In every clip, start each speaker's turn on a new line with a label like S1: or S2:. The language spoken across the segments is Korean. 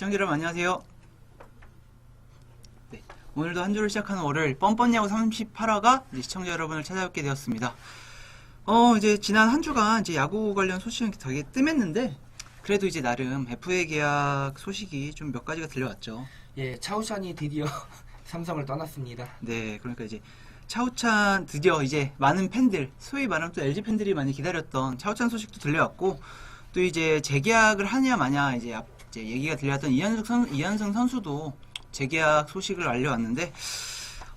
S1: 시청자 여러분 안녕하세요. 네, 오늘도 한 주를 시작하는 월요일 뻔뻔야구 38화가 시청자 여러분을 찾아뵙게 되었습니다. 이제 지난 한 주간 이제 야구 관련 소식은 되게 뜸했는데 그래도 이제 나름 FA 계약 소식이 좀 몇 가지가 들려왔죠.
S2: 예, 차우찬이 드디어 삼성을 떠났습니다.
S1: 네, 그러니까 이제 차우찬 드디어 이제 많은 팬들, 소위 말하면 또 LG 팬들이 많이 기다렸던 차우찬 소식도 들려왔고 또 이제 재계약을 하냐 마냐 이제 얘기가 들려왔던 이현승 선수도 재계약 소식을 알려왔는데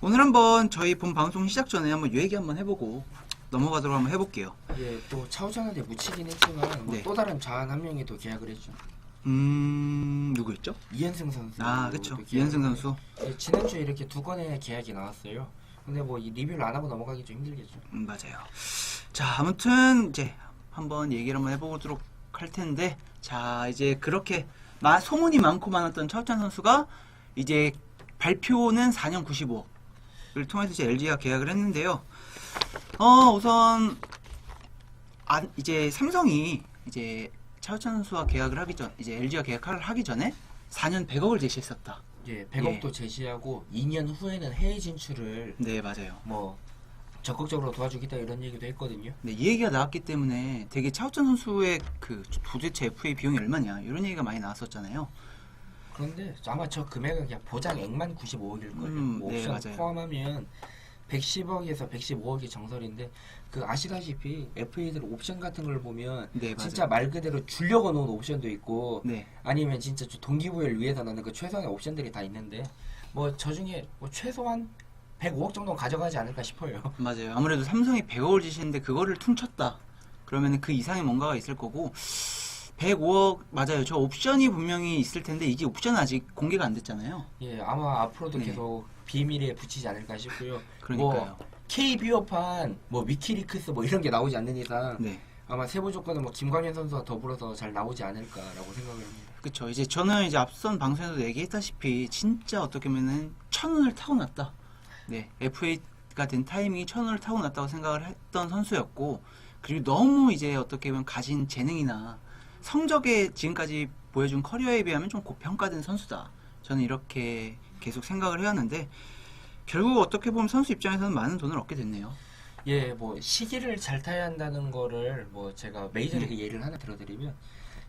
S1: 오늘 한번 저희 본 방송 시작 전에 한번 요 얘기 한번 해보고 넘어가도록 한번 해볼게요.
S2: 예, 또 차우찬한테 묻히긴 했지만
S1: 네.
S2: 또 다른 자한 한 명이 또 계약을 했죠.
S1: 누구였죠?
S2: 이현승 선수.
S1: 아, 그쵸. 이현승 선수.
S2: 예, 지난주에 이렇게 두 건의 계약이 나왔어요. 근데 뭐 이 리뷰를 안 하고 넘어가기 좀 힘들겠죠.
S1: 맞아요. 자, 아무튼 이제 한번 얘기를 한번 해보도록 할 텐데, 자, 이제 그렇게 소문이 많고 많았던 차우찬 선수가 이제 발표는 4년 95억을 통해서 이제 LG가 계약을 했는데요. 우선 이제 삼성이 이제 차우찬 선수와 계약을 하기 전, 이제 LG가 계약을 하기 전에 4년 100억을 제시했었다.
S2: 예, 100억도 제시하고 2년 후에는 해외 진출을
S1: 네, 맞아요.
S2: 뭐 적극적으로 도와주겠다 이런 얘기도 했거든요.
S1: 네, 이 얘기가 나왔기 때문에 되게 차우찬 선수의 그 도대체 FA 비용이 얼마냐 이런 얘기가 많이 나왔었잖아요.
S2: 그런데 아마 저 금액은 그냥 보장액만 95억일 거예요. 뭐
S1: 네,
S2: 옵션
S1: 맞아요.
S2: 포함하면 110억에서 115억이 정설인데 그 아시다시피 FA들 옵션 같은 걸 보면
S1: 네,
S2: 진짜
S1: 맞아요.
S2: 말 그대로 주려고 놓은 옵션도 있고
S1: 네,
S2: 아니면 진짜 동기부여를 위해서 넣는 그 최소한의 옵션들이 다 있는데 뭐 저 중에 뭐 최소한 105억 정도는 가져가지 않을까 싶어요.
S1: 맞아요. 아무래도 삼성이 100억을 지시는데 그거를 퉁쳤다. 그러면 그 이상의 뭔가가 있을 거고 105억 맞아요. 저 옵션이 분명히 있을 텐데 이게 옵션은 아직 공개가 안 됐잖아요.
S2: 예, 아마 앞으로도
S1: 네.
S2: 계속 비밀에 붙이지 않을까 싶고요.
S1: 그러니까요.
S2: 뭐 KBO판 뭐 위키리크스 뭐 이런 게 나오지 않는 이상
S1: 네.
S2: 아마 세부 조건은 뭐 김광현 선수와 더불어서 잘 나오지 않을까라고 생각을 합니다.
S1: 그쵸. 이제 저는 이제 앞선 방송에서도 얘기했다시피 진짜 어떻게 보면은 천운을 타고났다. 네. FA가 된 타이밍이 천운을 타고났다고 생각을 했던 선수였고 그리고 너무 이제 어떻게 보면 가진 재능이나 성적에 지금까지 보여준 커리어에 비하면 좀 고평가된 선수다. 저는 이렇게 계속 생각을 해왔는데 결국 어떻게 보면 선수 입장에서는 많은 돈을 얻게 됐네요.
S2: 예, 뭐 시기를 잘 타야 한다는 거를 뭐 제가 메이저리그 예를 하나 들어드리면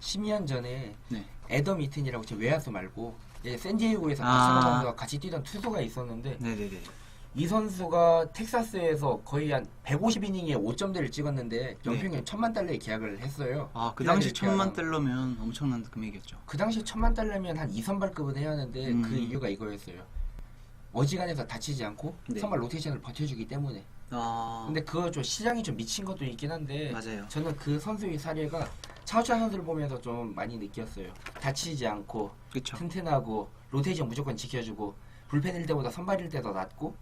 S2: 10년 전에
S1: 네.
S2: 애덤 이튼이라고 제 외야수 말고 샌디에이고에서
S1: 아.
S2: 박찬호 선수와 같이 뛰던 투수가 있었는데
S1: 네네네.
S2: 이 선수가 텍사스에서 거의 한 150이닝에 5점대를 찍었는데 연평균 1000만 달러에 계약을 했어요.
S1: 아, 그 당시
S2: 필라델피아랑.
S1: 1000만 달러면 엄청난 금액이었죠.
S2: 그 당시 1000만 달러면 한 2선발급은 해야 하는데 그
S1: 음.
S2: 이유가 이거였어요. 어지간해서 다치지 않고
S1: 네.
S2: 선발 로테이션을 버텨주기 때문에.
S1: 아,
S2: 근데 그거 좀 시장이 좀 미친 것도 있긴 한데
S1: 맞아요.
S2: 저는 그 선수의 사례가 차우찬 선수를 보면서 좀 많이 느꼈어요. 다치지 않고
S1: 그쵸.
S2: 튼튼하고 로테이션 무조건 지켜주고 불펜일 때보다 선발일 때 더 낫고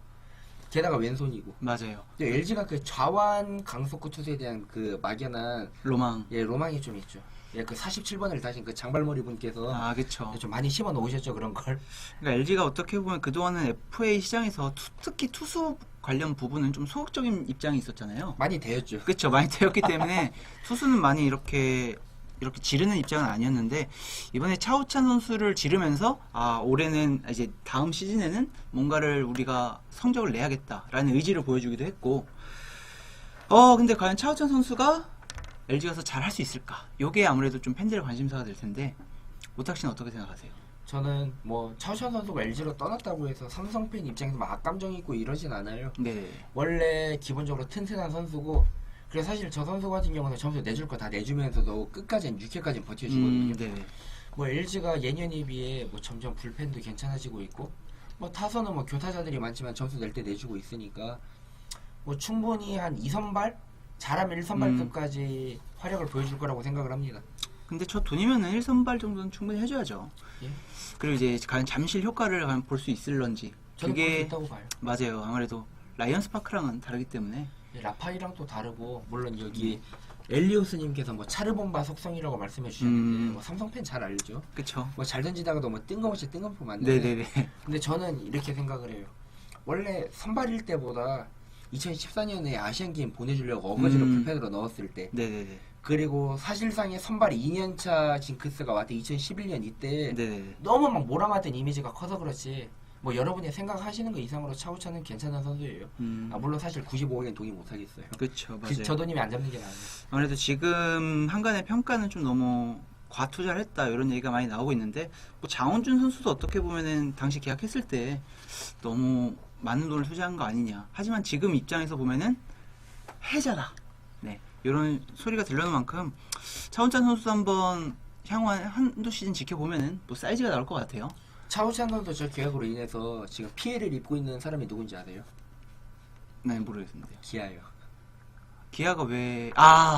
S2: 게다가 왼손이고.
S1: 맞아요.
S2: 근데 LG가 그 좌완 강속구 투수에 대한 그 막연한
S1: 로망.
S2: 로망이 좀 있죠. 그 47번을 다신 그 장발머리 분께서
S1: 아, 그쵸.
S2: 좀 많이 심어 놓으셨죠 그런 걸.
S1: 그러니까 LG가 어떻게 보면 그동안은 FA 시장에서 특히 투수 관련 부분은 좀 소극적인 입장이 있었잖아요.
S2: 많이 되었죠.
S1: 그쵸. 많이 되었기 때문에 투수는 많이 이렇게 지르는 입장은 아니었는데 이번에 차우찬 선수를 지르면서 올해는 이제 다음 시즌에는 뭔가를 우리가 성적을 내야겠다라는 의지를 보여주기도 했고 근데 과연 차우찬 선수가 LG 가서 잘 할 수 있을까? 요게 아무래도 좀 팬들의 관심사가 될 텐데 오탁 씨는 어떻게 생각하세요?
S2: 저는 뭐 차우찬 선수가 LG로 떠났다고 해서 삼성 팬 입장에서 막 악감정 있고 이러진 않아요.
S1: 네.
S2: 원래 기본적으로 튼튼한 선수고 그래서 사실 저 선수 같은 경우는 점수 내줄 거 다 내주면서도 끝까지는 6회까지 버텨주거든요.
S1: 네.
S2: 뭐 LG가 예년에 비해 뭐 점점 불펜도 괜찮아지고 있고 뭐 타선은 뭐 교타자들이 많지만 점수 낼 때 내주고 있으니까 뭐 충분히 한 2선발 잘하면 1선발급까지 활약을 보여줄 거라고 생각을 합니다.
S1: 근데 저 돈이면은 1선발 정도는 충분히 해줘야죠.
S2: 예?
S1: 그리고 이제 과연 잠실 효과를 과연 볼 수 있을런지
S2: 저는 볼수
S1: 그게
S2: 있다고 봐요.
S1: 맞아요. 아무래도 라이언스 파크랑은 다르기 때문에
S2: 라파이랑 또 다르고 물론 여기 엘리오스님께서 뭐 차르본바 속성이라고 말씀해 주셨는데 뭐 삼성 팬 잘 알죠.
S1: 그쵸.
S2: 뭐 잘 던지다가도 뭐 뜬금없이 뜬금포 맞는데
S1: 네네네.
S2: 근데 저는 이렇게 생각을 해요. 원래 선발일 때보다 2014년에 아시안게임 보내주려고 어거지로 불펜으로 넣었을 때
S1: 네네네.
S2: 그리고 사실상의 선발 2년차 징크스가 왔대 2011년 이때
S1: 네네네.
S2: 너무 막 몰아맞던 이미지가 커서 그렇지 뭐 여러분이 생각하시는 거 이상으로 차우찬은 괜찮은 선수예요. 물론 사실 95억엔 동의 못하겠어요.
S1: 그렇죠, 맞아요.
S2: 저 돈이면 안 잡는 게 나아요.
S1: 아무래도 지금 한간의 평가는 좀 너무 과투자를 했다 이런 얘기가 많이 나오고 있는데 뭐 장원준 선수도 어떻게 보면은 당시 계약했을 때 너무 많은 돈을 투자한 거 아니냐. 하지만 지금 입장에서 보면은 해자다. 네, 이런 소리가 들려는 만큼 차원찬 선수도 한번 향후 한두 시즌 지켜보면은 뭐 사이즈가 나올 것 같아요.
S2: 차우찬 선수 저 계약으로 인해서 지금 피해를 입고 있는 사람이 누군지 아세요?
S1: 네, 모르겠는데요.
S2: 기아요.
S1: 기아가 왜?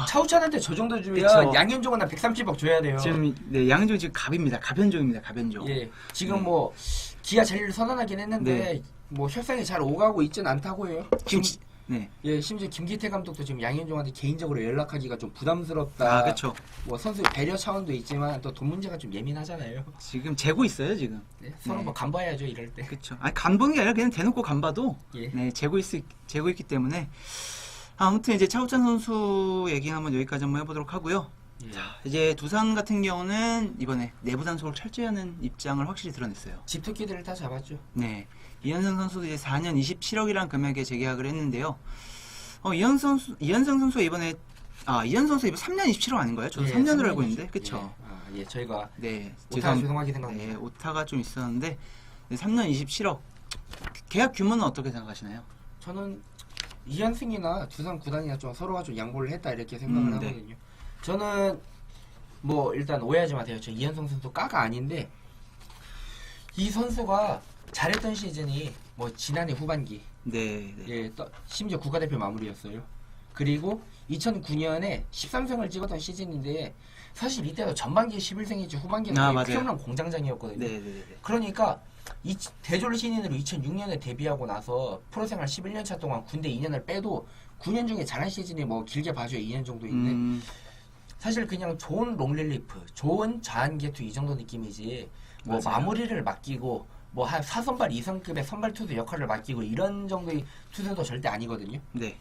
S2: 차우찬한테 저 정도 주면
S1: 그쵸.
S2: 양현종은 한 130억 줘야 돼요.
S1: 지금 네, 양현종 지금 갑입니다. 갑현종입니다. 갑현종.
S2: 예, 지금 뭐 기아 잔류를 선언하긴 했는데
S1: 네.
S2: 뭐 협상이 잘 오가고 있진 않다고 해요.
S1: 지금 네.
S2: 예, 심지어 김기태 감독도 지금 양현종한테 개인적으로 연락하기가 좀 부담스럽다.
S1: 그렇죠.
S2: 뭐 선수 배려 차원도 있지만 또 돈 문제가 좀 예민하잖아요.
S1: 지금 재고 있어요, 지금.
S2: 네, 서로
S1: 네.
S2: 뭐 간봐야죠 이럴 때.
S1: 그렇죠. 아니 간 보는 게 아니라 그냥 대놓고 간 봐도
S2: 예.
S1: 네, 재고 있기 때문에 아무튼 이제 차우찬 선수 얘기 한번 여기까지 한번 해보도록 하고요.
S2: 예.
S1: 이제 두산 같은 경우는 이번에 내부 단속을 철저히하는 입장을 확실히 드러냈어요.
S2: 집토끼들을 다 잡았죠.
S1: 네, 이현승 선수도 이제 4년 27억이라는 금액에 재계약을 했는데요. 이현승 선수 이번에 이현 선수 이번 3년 27억 아닌가요? 저도
S2: 예,
S1: 3년으로
S2: 3년
S1: 알고 있는데, 그쵸?
S2: 예, 저희가
S1: 네,
S2: 죄송하게 생각합니다.
S1: 네, 오타가 좀 있었는데 3년 27억 계약 규모는 어떻게 생각하시나요?
S2: 저는 이현승이나 두산 구단이나 좀 서로가 좀 양보를 했다 이렇게 생각을
S1: 네.
S2: 하거든요. 저는 뭐 일단 오해하지 마세요. 저 이현승 선수 까가 아닌데 이 선수가 잘했던 시즌이 뭐 지난해 후반기
S1: 네, 네.
S2: 예, 심지어 국가대표 마무리였어요. 그리고 2009년에 13승을 찍었던 시즌인데 사실 이때도 전반기에 11승이지 후반기는 거의
S1: 맞아요.
S2: 피홈런 공장장이었거든요.
S1: 네, 네, 네.
S2: 그러니까 대졸 신인으로 2006년에 데뷔하고 나서 프로생활 11년 차 동안 군대 2년을 빼도 9년 중에 잘한 시즌이 뭐 길게 봐줘야 2년 정도인데 사실 그냥 좋은 롱릴리프, 좋은 자한개투 이 정도 느낌이지 뭐
S1: 맞아요.
S2: 마무리를 맡기고 뭐 한 4선발 이상급의 선발 투수 역할을 맡기고 이런 정도의 투수도 절대 아니거든요.
S1: 네.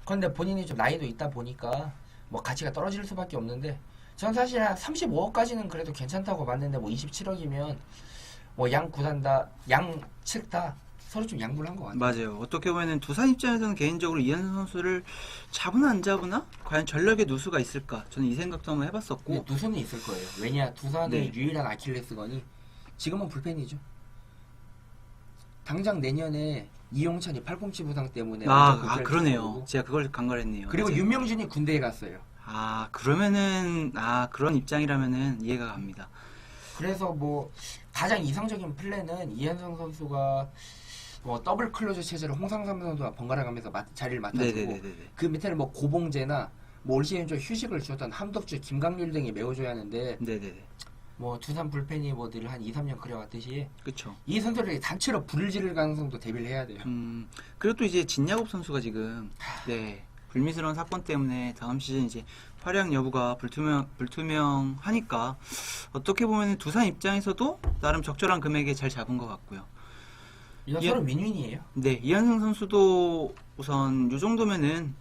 S2: 그런데 본인이 좀 나이도 있다 보니까 뭐 가치가 떨어질 수밖에 없는데 전 사실 한 35억까지는 그래도 괜찮다고 봤는데 뭐 27억이면 뭐 양 구단 다 양측 다 서로 좀 양보를 한 것 같아요.
S1: 맞아요. 어떻게 보면은 두산 입장에서는 개인적으로 이현승 선수를 잡으나 안 잡으나 과연 전력의 누수가 있을까? 저는 이 생각도 한번 해봤었고.
S2: 근데 두산은 있을 거예요. 왜냐 두산의
S1: 네.
S2: 유일한 아킬레스건이 지금은 불펜이죠. 당장 내년에 이용찬이 팔꿈치 부상 때문에 완전 복귀할
S1: 그러네요.
S2: 거고.
S1: 제가 그걸 간과했네요.
S2: 그리고
S1: 맞아요.
S2: 윤명준이 군대에 갔어요.
S1: 그러면은 그런 입장이라면은 이해가 갑니다.
S2: 그래서 뭐 가장 이상적인 플랜은 이현성 선수가 뭐 더블 클로즈 체제로 홍상삼 선수와 번갈아 가면서 자리를 맡아주고
S1: 네네네네.
S2: 그 밑에는 뭐 고봉재나 뭐 올 시즌 좀 휴식을 주었던 함덕주, 김강률 등이 메워줘야 하는데
S1: 네네네.
S2: 뭐 두산 불펜이 뭐 늘 한 2, 3년 그려왔듯이
S1: 그렇죠.
S2: 이 선수들이 단체로 불을 지를 가능성도 대비를 해야 돼요.
S1: 그리고 또 이제 진야곱 선수가 지금 불미스러운 사건 때문에 다음 시즌 이제 활약 여부가 불투명하니까 어떻게 보면 두산 입장에서도 나름 적절한 금액에 잘 잡은 것 같고요.
S2: 이건
S1: 예.
S2: 서로 윈윈이에요.
S1: 네, 이현승 선수도 우선 이 정도면은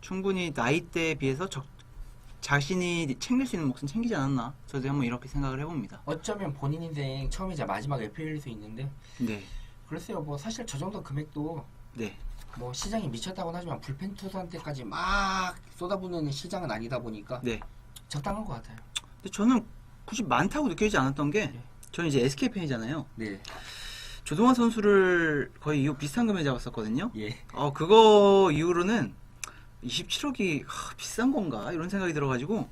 S1: 충분히 나이대에 비해서 자신이 챙길 수 있는 몫은 챙기지 않았나? 저도 한번 이렇게 생각을 해봅니다.
S2: 어쩌면 본인 인생 처음이자 마지막 FA일 수 있는데
S1: 네,
S2: 글쎄요 뭐 사실 저 정도 금액도
S1: 네,
S2: 뭐 시장이 미쳤다고는 하지만 불펜 투수한테까지 막 쏟아부는 시장은 아니다 보니까
S1: 네.
S2: 적당한 것 같아요.
S1: 근데 저는 굳이 많다고 느껴지지 않았던 게 저는 이제 SK 팬이잖아요.
S2: 네.
S1: 조동환 선수를 거의 이후 비슷한 금액에 잡았었거든요.
S2: 예.
S1: 그거 이후로는 27억이 비싼 건가 이런 생각이 들어가지고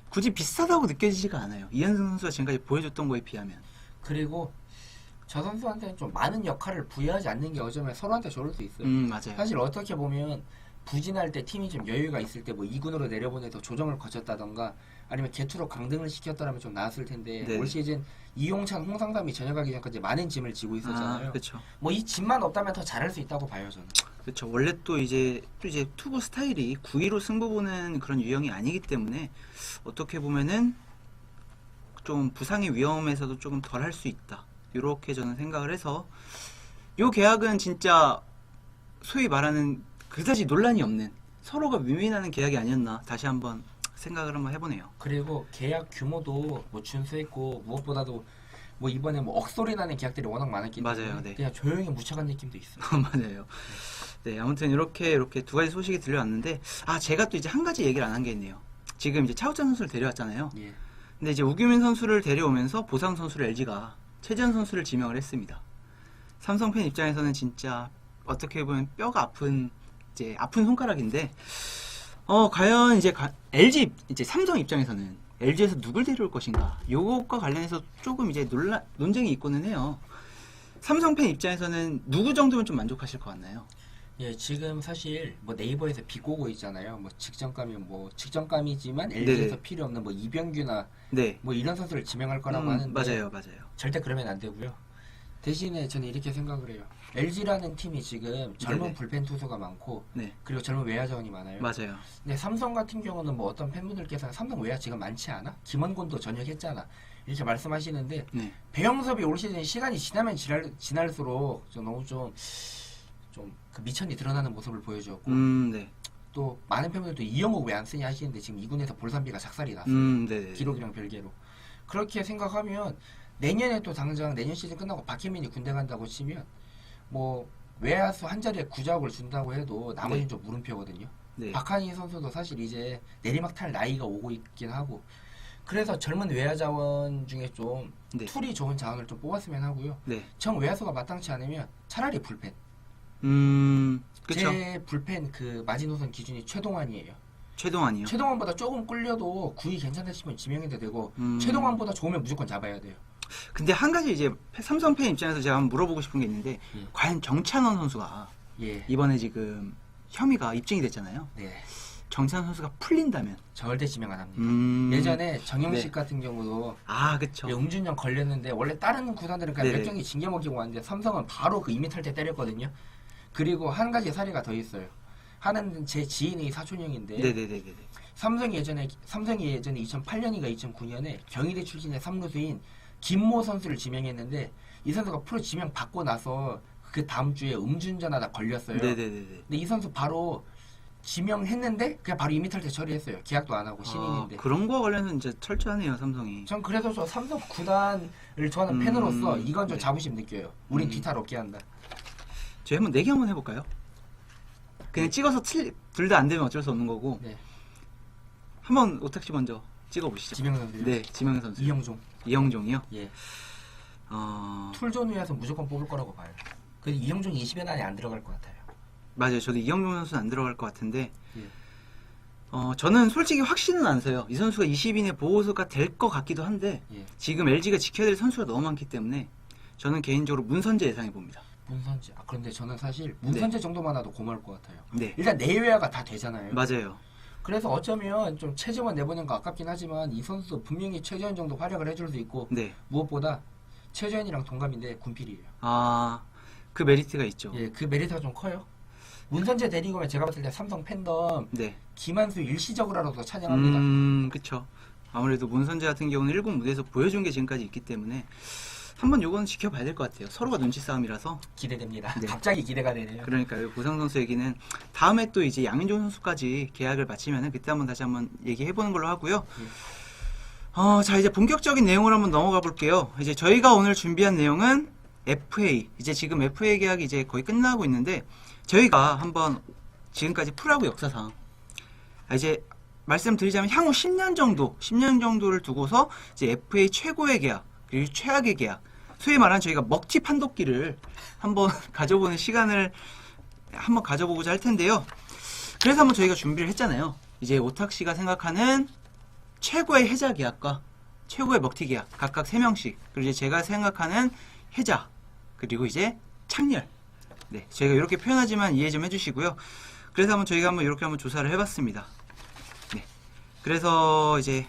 S1: 굳이 비싸다고 느껴지지가 않아요. 이현승 선수가 지금까지 보여줬던 거에 비하면.
S2: 그리고 저 선수한테는 좀 많은 역할을 부여하지 않는 게 어쩌면 서로한테 좋을 수 있어요.
S1: 맞아요.
S2: 사실 어떻게 보면 부진할 때 팀이 좀 여유가 있을 때 뭐 2군으로 내려보내서 조정을 거쳤다던가 아니면 개투로 강등을 시켰더라면 좀 나았을 텐데
S1: 네.
S2: 올 시즌 이용찬, 홍상담이 전역하기 전까지 많은 짐을 지고 있었잖아요.
S1: 그렇죠.
S2: 뭐 이 짐만 없다면 더 잘할 수 있다고 봐요 저는.
S1: 그렇죠. 원래 또 이제 투구 스타일이 9위로 승부 보는 그런 유형이 아니기 때문에 어떻게 보면은 좀 부상의 위험에서도 조금 덜 할 수 있다. 이렇게 저는 생각을 해서 요 계약은 진짜 소위 말하는 그다지 논란이 없는 서로가 윈윈하는 계약이 아니었나 다시 한번 생각을 한번 해보네요.
S2: 그리고 계약 규모도 뭐 준수했고 무엇보다도 뭐 이번에 뭐 억소리 나는 계약들이 워낙 많았기 때문에
S1: 맞아요, 네.
S2: 그냥 조용히 묵혀간 느낌도 있어요.
S1: 맞아요. 네, 아무튼 이렇게 두 가지 소식이 들려왔는데, 제가 또 이제 한 가지 얘기를 안 한 게 있네요. 지금 이제 차우찬 선수를 데려왔잖아요.
S2: 예.
S1: 근데 이제 우규민 선수를 데려오면서 보상 선수를 LG가 최지현 선수를 지명을 했습니다. 삼성 팬 입장에서는 진짜 어떻게 보면 뼈가 아픈 손가락인데, 과연 이제 LG 이제 삼성 입장에서는 LG에서 누굴 데려올 것인가? 요것과 관련해서 조금 이제 논쟁이 있고는 해요. 삼성 팬 입장에서는 누구 정도면 좀 만족하실 것 같나요?
S2: 예, 지금 사실 뭐 네이버에서 비꼬고 있잖아요. 뭐 직전감이지만 LG에서
S1: 네네.
S2: 필요 없는 뭐 이병규나
S1: 네.
S2: 뭐 이런 선수를 지명할 거라고 하는데
S1: 맞아요.
S2: 절대 그러면 안 되고요. 대신에 저는 이렇게 생각을 해요. LG라는 팀이 지금 젊은
S1: 네네.
S2: 불펜 투수가 많고
S1: 네.
S2: 그리고 젊은 외야 자원이 많아요.
S1: 맞아요.
S2: 근데 삼성 같은 경우는 뭐 어떤 팬분들께서 삼성 외야 지금 많지 않아? 김원곤도 전역했잖아. 이렇게 말씀하시는데
S1: 네.
S2: 배영섭이 올 시즌 시간이 지나면 지날수록 좀 너무 좀 그 미천이 드러나는 모습을 보여주었고
S1: 네.
S2: 또 많은 팬분들도 이영호 왜 안 쓰냐 하시는데 지금 2군에서 볼산비가 작살이 났어요.
S1: 네네.
S2: 기록이랑 별개로. 그렇게 생각하면 내년에 또 당장 내년 시즌 끝나고 박혜민이 군대 간다고 치면 뭐 외야수 한 자리에 구자욱을 준다고 해도 나머지는
S1: 네.
S2: 좀 물음표거든요.
S1: 네.
S2: 박한희 선수도 사실 이제 내리막 탈 나이가 오고 있긴 하고 그래서 젊은 외야 자원 중에 좀
S1: 네.
S2: 툴이 좋은 자원을 좀 뽑았으면 하고요.
S1: 네.
S2: 정 외야수가 마땅치 않으면 차라리 불펜.
S1: 그쵸.
S2: 제 불펜 그 마지노선 기준이 최동환이에요.
S1: 최동환이요.
S2: 최동환보다 조금 끌려도 구위 괜찮다 싶으면 지명해도 되고 최동환보다 좋으면 무조건 잡아야 돼요.
S1: 근데 한 가지 이제 삼성 팬 입장에서 제가 한번 물어보고 싶은 게 있는데,
S2: 예.
S1: 과연 정찬원 선수가
S2: 예.
S1: 이번에 지금 혐의가 입증이 됐잖아요.
S2: 네.
S1: 정찬원 선수가 풀린다면,
S2: 절대 지명 안 합니다. 예전에 정영식
S1: 네.
S2: 같은 경우도
S1: 그쵸.
S2: 음주운전 걸렸는데 원래 다른 구단들은 그냥
S1: 네네.
S2: 몇 경기 징계 먹이고 왔는데 삼성은 바로 그 이미 탈 때 때렸거든요. 그리고 한 가지 사례가 더 있어요. 하나는 제 지인의 사촌형인데
S1: 네네네네.
S2: 삼성이 예전에 2008년인가 2009년에 경희대 출신의 3루수인 김모 선수를 지명했는데 이 선수가 프로 지명 받고 나서 그 다음 주에 음주운전하다 걸렸어요.
S1: 네네네네.
S2: 근데 이 선수 바로 지명했는데 그냥 바로 이미 탈퇴 처리했어요. 계약도 안 하고 신인인데.
S1: 그런 거 관련해서 이제 철저하네요, 삼성이.
S2: 전 그래서 저 삼성 구단을 좋아하는 팬으로서 이건 좀
S1: 네.
S2: 자부심 느껴요. 우린 뒤탈 없게 한다.
S1: 저희 한번 내기 한번 해볼까요? 그냥 찍어서 둘 다 안 되면 어쩔 수 없는 거고.
S2: 네.
S1: 한번 오탁씨 먼저 찍어보시죠.
S2: 지명 선수.
S1: 네, 지명 선수. 이영종이요?
S2: 예.
S1: 어,
S2: 툴존 위에서 무조건 뽑을 거라고 봐요. 그 이영종이 20연 안에 안 들어갈 것 같아요.
S1: 맞아요. 저도 이영종 선수는 안 들어갈 것 같은데,
S2: 예.
S1: 저는 솔직히 확신은 안 서요. 이 선수가 20인의 보호수가 될 것 같기도 한데,
S2: 예.
S1: 지금 LG가 지켜야 될 선수가 너무 많기 때문에, 저는 개인적으로 문선재 예상해 봅니다.
S2: 문선재. 그런데 저는 사실 문선재 정도만 와도 고마울 것 같아요.
S1: 네.
S2: 일단 내외야가 다 되잖아요.
S1: 맞아요.
S2: 그래서 어쩌면 좀 최재원 내보낸 거 아깝긴 하지만 이 선수 분명히 최재원 정도 활약을 해줄 수 있고
S1: 네.
S2: 무엇보다 최재원이랑 동갑인데 군필이에요.
S1: 그 메리트가 있죠.
S2: 예, 그 메리트가 좀 커요. 문선재 데리고 오면 제가 봤을 때 삼성 팬덤
S1: 네.
S2: 김한수 일시적으로라도 찬양합니다.
S1: 그쵸. 아무래도 문선재 같은 경우는 1군 무대에서 보여준 게 지금까지 있기 때문에, 한번 요거는 지켜봐야 될 것 같아요. 서로가 눈치 싸움이라서.
S2: 기대됩니다.
S1: 네.
S2: 갑자기 기대가 되네요.
S1: 그러니까요. 보상 선수 얘기는 다음에 또 이제 양현종 선수까지 계약을 마치면은 그때 한번 다시 한번 얘기해보는 걸로 하고요. 자, 이제 본격적인 내용으로 한번 넘어가 볼게요. 이제 저희가 오늘 준비한 내용은 FA. 이제 지금 FA 계약이 이제 거의 끝나고 있는데, 저희가 한번 지금까지 프로야구 역사상, 이제 말씀드리자면 향후 10년 정도를 두고서 이제 FA 최고의 계약, 그리고 최악의 계약, 소위 말하는 저희가 먹튀 판독기를 한번 가져보는 시간을 한번 가져보고자 할 텐데요. 그래서 한번 저희가 준비를 했잖아요. 이제 오탁 씨가 생각하는 최고의 해자 계약과 최고의 먹튀 계약 각각 3명씩, 그리고 이제 제가 생각하는 해자, 그리고 이제 창렬. 네, 저희가 이렇게 표현하지만 이해 좀 해주시고요. 그래서 저희가 이렇게 한번 조사를 해봤습니다. 네, 그래서 이제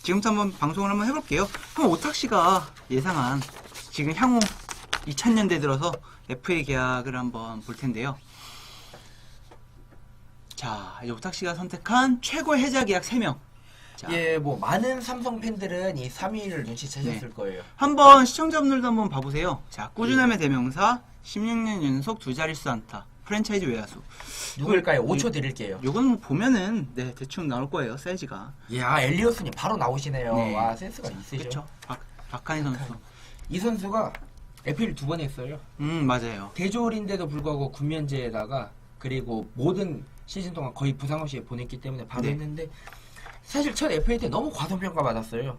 S1: 지금부터 한번 방송을 한번 해볼게요. 한번 오탁 씨가 예상한 지금 향후 2000년대 들어서 FA 계약을 한번 볼 텐데요. 자, 이제 오탁 씨가 선택한 최고의 해자 계약 3명. 자,
S2: 예, 뭐 많은 삼성 팬들은 이 3위를 눈치채셨을
S1: 네.
S2: 거예요.
S1: 한번 시청자분들도 한번 봐보세요. 자, 꾸준함의 대명사, 16년 연속 2자릿수 안타, 프랜차이즈 외야수.
S2: 누굴까요?
S1: 이거-
S2: 5초 드릴게요.
S1: 요건 보면은 네 대충 나올 거예요 사이즈가.
S2: 야, 엘리어스님 바로 나오시네요.
S1: 네.
S2: 와, 센스가 있으시죠.
S1: 그렇죠. 박한희 선수.
S2: 이 선수가 FA를 2번 했어요.
S1: 맞아요.
S2: 대졸인데도 불구하고 군면제에다가 그리고 모든 시즌 동안 거의 부상 없이 보냈기 때문에 바로
S1: 네.
S2: 했는데 사실 첫 FA 때 너무 과소평가 받았어요.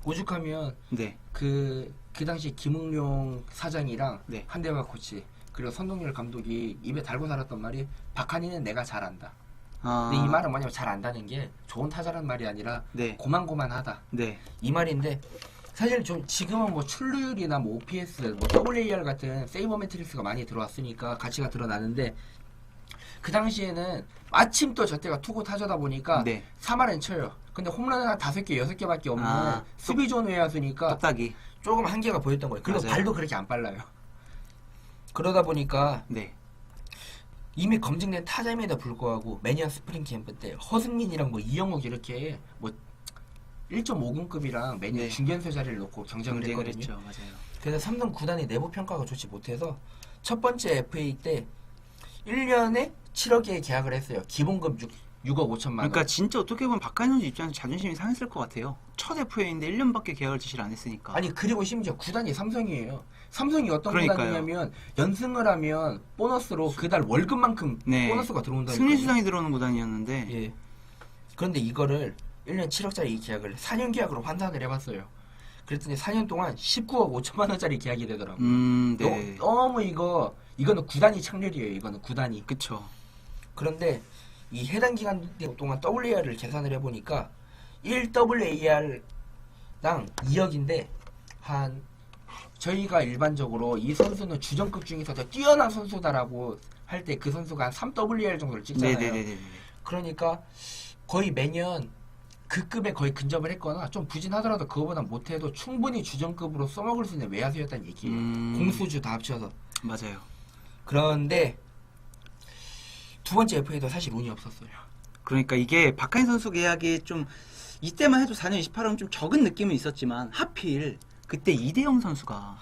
S2: 오죽하면
S1: 네.
S2: 그 당시 김웅룡 사장이랑
S1: 네.
S2: 한대화 코치 그리고 선동열 감독이 입에 달고 살았던 말이 박한이는 내가 잘한다. 근데 이 말은 뭐냐면 잘 안다는 게 좋은 타자란 말이 아니라
S1: 네.
S2: 고만고만하다.
S1: 네.
S2: 이 말인데 사실 좀 지금은 뭐 출루율이나 뭐 OPS, 뭐 WAR 같은 세이버 매트릭스가 많이 들어왔으니까 가치가 드러나는데 그 당시에는 마침 또 저때가 투구 타자다 보니까
S1: 네.
S2: 3할은 쳐요. 근데 홈런은 한 5개, 6개밖에 없는 수비 좋은 외야수니까
S1: 똑딱이.
S2: 조금 한계가 보였던 거예요. 그리고
S1: 맞아요.
S2: 발도 그렇게 안 빨라요. 그러다 보니까
S1: 네.
S2: 이미 검증된 타자임에도 불구하고 매년 스프링 캠프 때 허승민이랑 뭐 이영욱 이렇게 뭐 1.5군급이랑 매년
S1: 네.
S2: 중견수 자리를 놓고 경쟁을
S1: 경쟁을
S2: 했거든요.
S1: 했죠. 맞아요.
S2: 그래서 삼성 구단의 내부 평가가 좋지 못해서 첫 번째 FA 때 1년에 7억에 계약을 했어요. 기본급 6억 5천만 원.
S1: 그러니까 진짜 어떻게 보면 박한희 선수 입장에서 자존심이 상했을 것 같아요. 첫 FA인데 1년밖에 계약을 지시를 안 했으니까.
S2: 아니 그리고 심지어 구단이 삼성이에요. 삼성이 어떤
S1: 그러니까요.
S2: 구단이냐면 연승을 하면 보너스로 그달 월급만큼
S1: 네.
S2: 보너스가 들어온다니까요.
S1: 승리 수당이 들어오는 구단이었는데
S2: 예. 그런데 이거를 1년 7억짜리 이 계약을 4년 계약으로 환산을 해봤어요. 그랬더니 4년 동안 19억 5천만 원짜리 계약이 되더라고요.
S1: 네.
S2: 너무 이거는 구단이 창렬이에요. 이거는 구단이.
S1: 그쵸.
S2: 그런데 이 해당 기간 동안 WAR을 계산을 해보니까 1WAR당 2억인데 한 저희가 일반적으로 이 선수는 주전급 중에서 더 뛰어난 선수다라고 할 때 그 선수가 한 3WAR 정도를 찍잖아요.
S1: 네네네네.
S2: 그러니까 거의 매년 그 급에 거의 근접을 했거나 좀 부진하더라도 그거보다 못해도 충분히 주전급으로 써먹을 수 있는 외야수였다는 얘기예요. 공수주 다 합쳐서.
S1: 맞아요.
S2: 그런데 두 번째 FA도 사실 운이 없었어요.
S1: 그러니까 이게 박한희 선수 계약이 좀 이때만 해도 4년 28억 좀 적은 느낌은 있었지만 하필 그때 이대영 선수가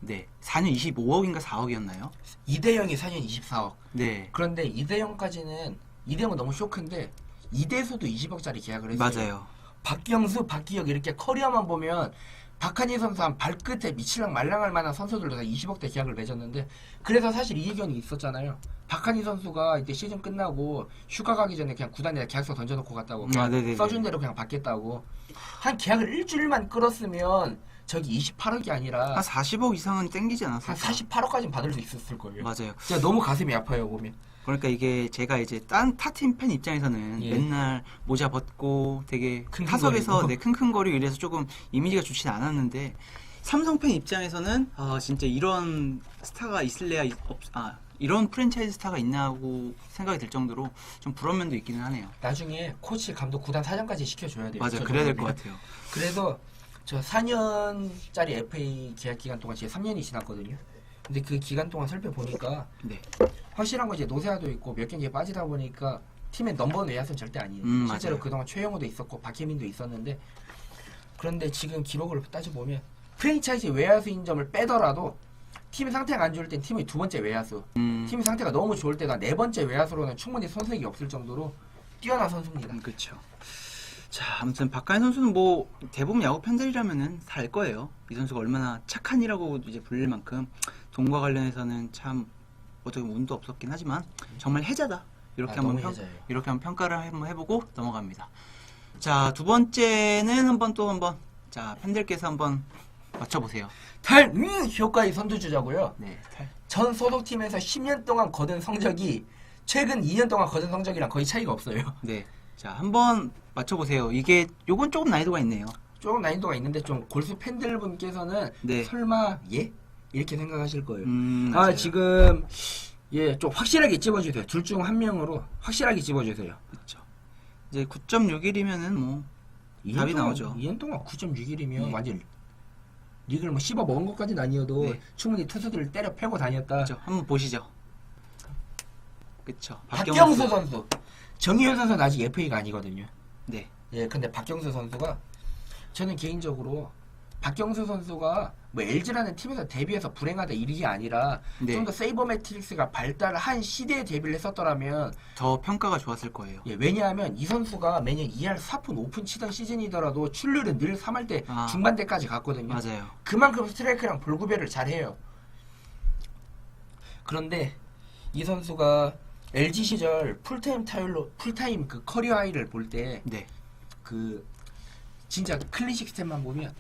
S1: 네 4년 25억인가 4억이었나요?
S2: 이대영이 4년 24억.
S1: 네.
S2: 그런데 이대영은 너무 쇼크인데 이대수도 20억짜리 계약을 했어요.
S1: 맞아요.
S2: 박경수, 박기혁 이렇게 커리어만 보면 박한희 선수 한 발끝에 미칠랑 말랑할 만한 선수들도 다 20억대 계약을 맺었는데 그래서 사실 이 의견이 있었잖아요. 박한희 선수가 이때 시즌 끝나고 휴가 가기 전에 그냥 구단에다 계약서 던져놓고 갔다고 그냥 써준 대로 그냥 받겠다고 한 계약을 일주일만 끌었으면 저기 28억이 아니라
S1: 한 40억 이상은 땡기지 않았을까?
S2: 한 48억까지는 받을 수 있었을 거예요.
S1: 맞아요.
S2: 진짜 너무 가슴이 아파요 보면.
S1: 그러니까 이게 제가 이제 타팀 팬 입장에서는
S2: 예.
S1: 맨날 모자 벗고 되게
S2: 킁킁거리고.
S1: 타석에서 네, 킁킁거리고 이래서 조금 이미지가 좋진 않았는데 삼성 팬 입장에서는 진짜 이런 스타가 있을래야 이런 프랜차이즈 스타가 있나고 생각이 들 정도로 좀 부러운 면도 있기는 하네요.
S2: 나중에 코치, 감독, 구단 사장까지 시켜줘야 돼요.
S1: 맞아요. 그래야 될 것 같아요.
S2: 그래서 저 4년짜리 FA 계약 기간 동안 제 3년이 지났거든요. 근데 그 기간 동안 살펴보니까
S1: 네.
S2: 확실한 건 이제 노세아도 있고 몇 경기에 빠지다 보니까 팀의 넘버원 외야수는 절대 아니에요. 실제로
S1: 맞아요.
S2: 그동안 최영호도 있었고 박혜민도 있었는데 그런데 지금 기록을 따져보면 프랜차이즈 외야수인 점을 빼더라도 팀 상태가 안 좋을 땐 팀의 두 번째 외야수 팀 상태가 너무 좋을 때가 네 번째 외야수로는 충분히 손색이 없을 정도로 뛰어난 선수입니다.
S1: 그렇죠. 자, 아무튼 박한희 선수는 뭐 대부분 야구 팬들이라면은 다 알 거예요. 이 선수가 얼마나 착한 이라고 이제 불릴 만큼 돈과 관련해서는 참 어떻게 보면 운도 없었긴 하지만 정말 해자다. 이렇게
S2: 너무
S1: 한번
S2: 해자예요.
S1: 이렇게 한번 평가를 한번 해보고 넘어갑니다. 자, 두 번째는 한번 자 팬들께서 한번 맞춰보세요.
S2: 효과의 선두주자고요.
S1: 네,
S2: 전 소속팀에서 10년 동안 거둔 성적이 최근 2년 동안 거둔 성적이랑 거의 차이가 없어요.
S1: 네, 자 한번 맞춰보세요. 요건 조금 난이도가 있네요.
S2: 조금 난이도가 있는데 좀 골수 팬들분께서는
S1: 네.
S2: 설마 이렇게 생각하실 거예요.
S1: 맞아요.
S2: 지금 좀 확실하게 찝어주세요. 둘 중 한 명으로 확실하게 찝어주세요.
S1: 그렇죠. 이제 9.61이면은 뭐 답이 나오죠.
S2: 2년 동안 9.61이면
S1: 네.
S2: 완전 리그를 뭐 씹어 먹은 것까지는 아니어도
S1: 네.
S2: 충분히 투수들을 때려 패고 다녔다.
S1: 그렇죠. 한번 보시죠. 그렇죠.
S2: 박경수 선수. 정희현 선수는 아직 FA가 아니거든요.
S1: 네.
S2: 근데 박경수 선수가 저는 개인적으로 박경수 선수가 뭐 LG라는 팀에서 데뷔해서 불행하다 이게 아니라
S1: 네.
S2: 좀 더 세이버매트릭스가 발달한 시대에 데뷔를 했었더라면
S1: 더 평가가 좋았을 거예요.
S2: 예, 왜냐하면 이 선수가 매년 2할 4푼 5푼 치던 시즌이더라도 출루율은 늘 3할대
S1: 아.
S2: 중반대까지 갔거든요.
S1: 맞아요.
S2: 그만큼 스트라이크랑 볼 구별을 잘해요. 그런데 이 선수가 LG 시절 풀타임 그 커리어 하이를 볼 때
S1: 네.
S2: 그 진짜 클래식 스탯만 보면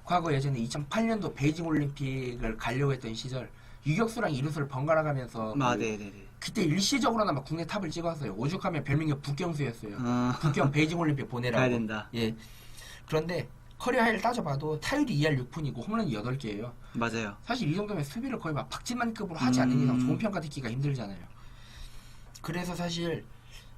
S2: 과거 예전에 2008년도 베이징 올림픽을 가려고 했던 시절 유격수랑 이루수를 번갈아 가면서
S1: 네네네.
S2: 그때 일시적으로나마 뭐 국내 탑을 찍었어요. 오죽하면 별명이 북경수였어요. 북경 베이징 올림픽 보내라고.
S1: 가야 된다.
S2: 예. 그런데 커리어 하이를 따져봐도 타율이 2할 6푼이고 홈런이 8개예요.
S1: 맞아요.
S2: 사실 이 정도면 수비를 거의 막 박진만급으로 하지 않는 이상 좋은 평가 듣기가 힘들잖아요. 그래서 사실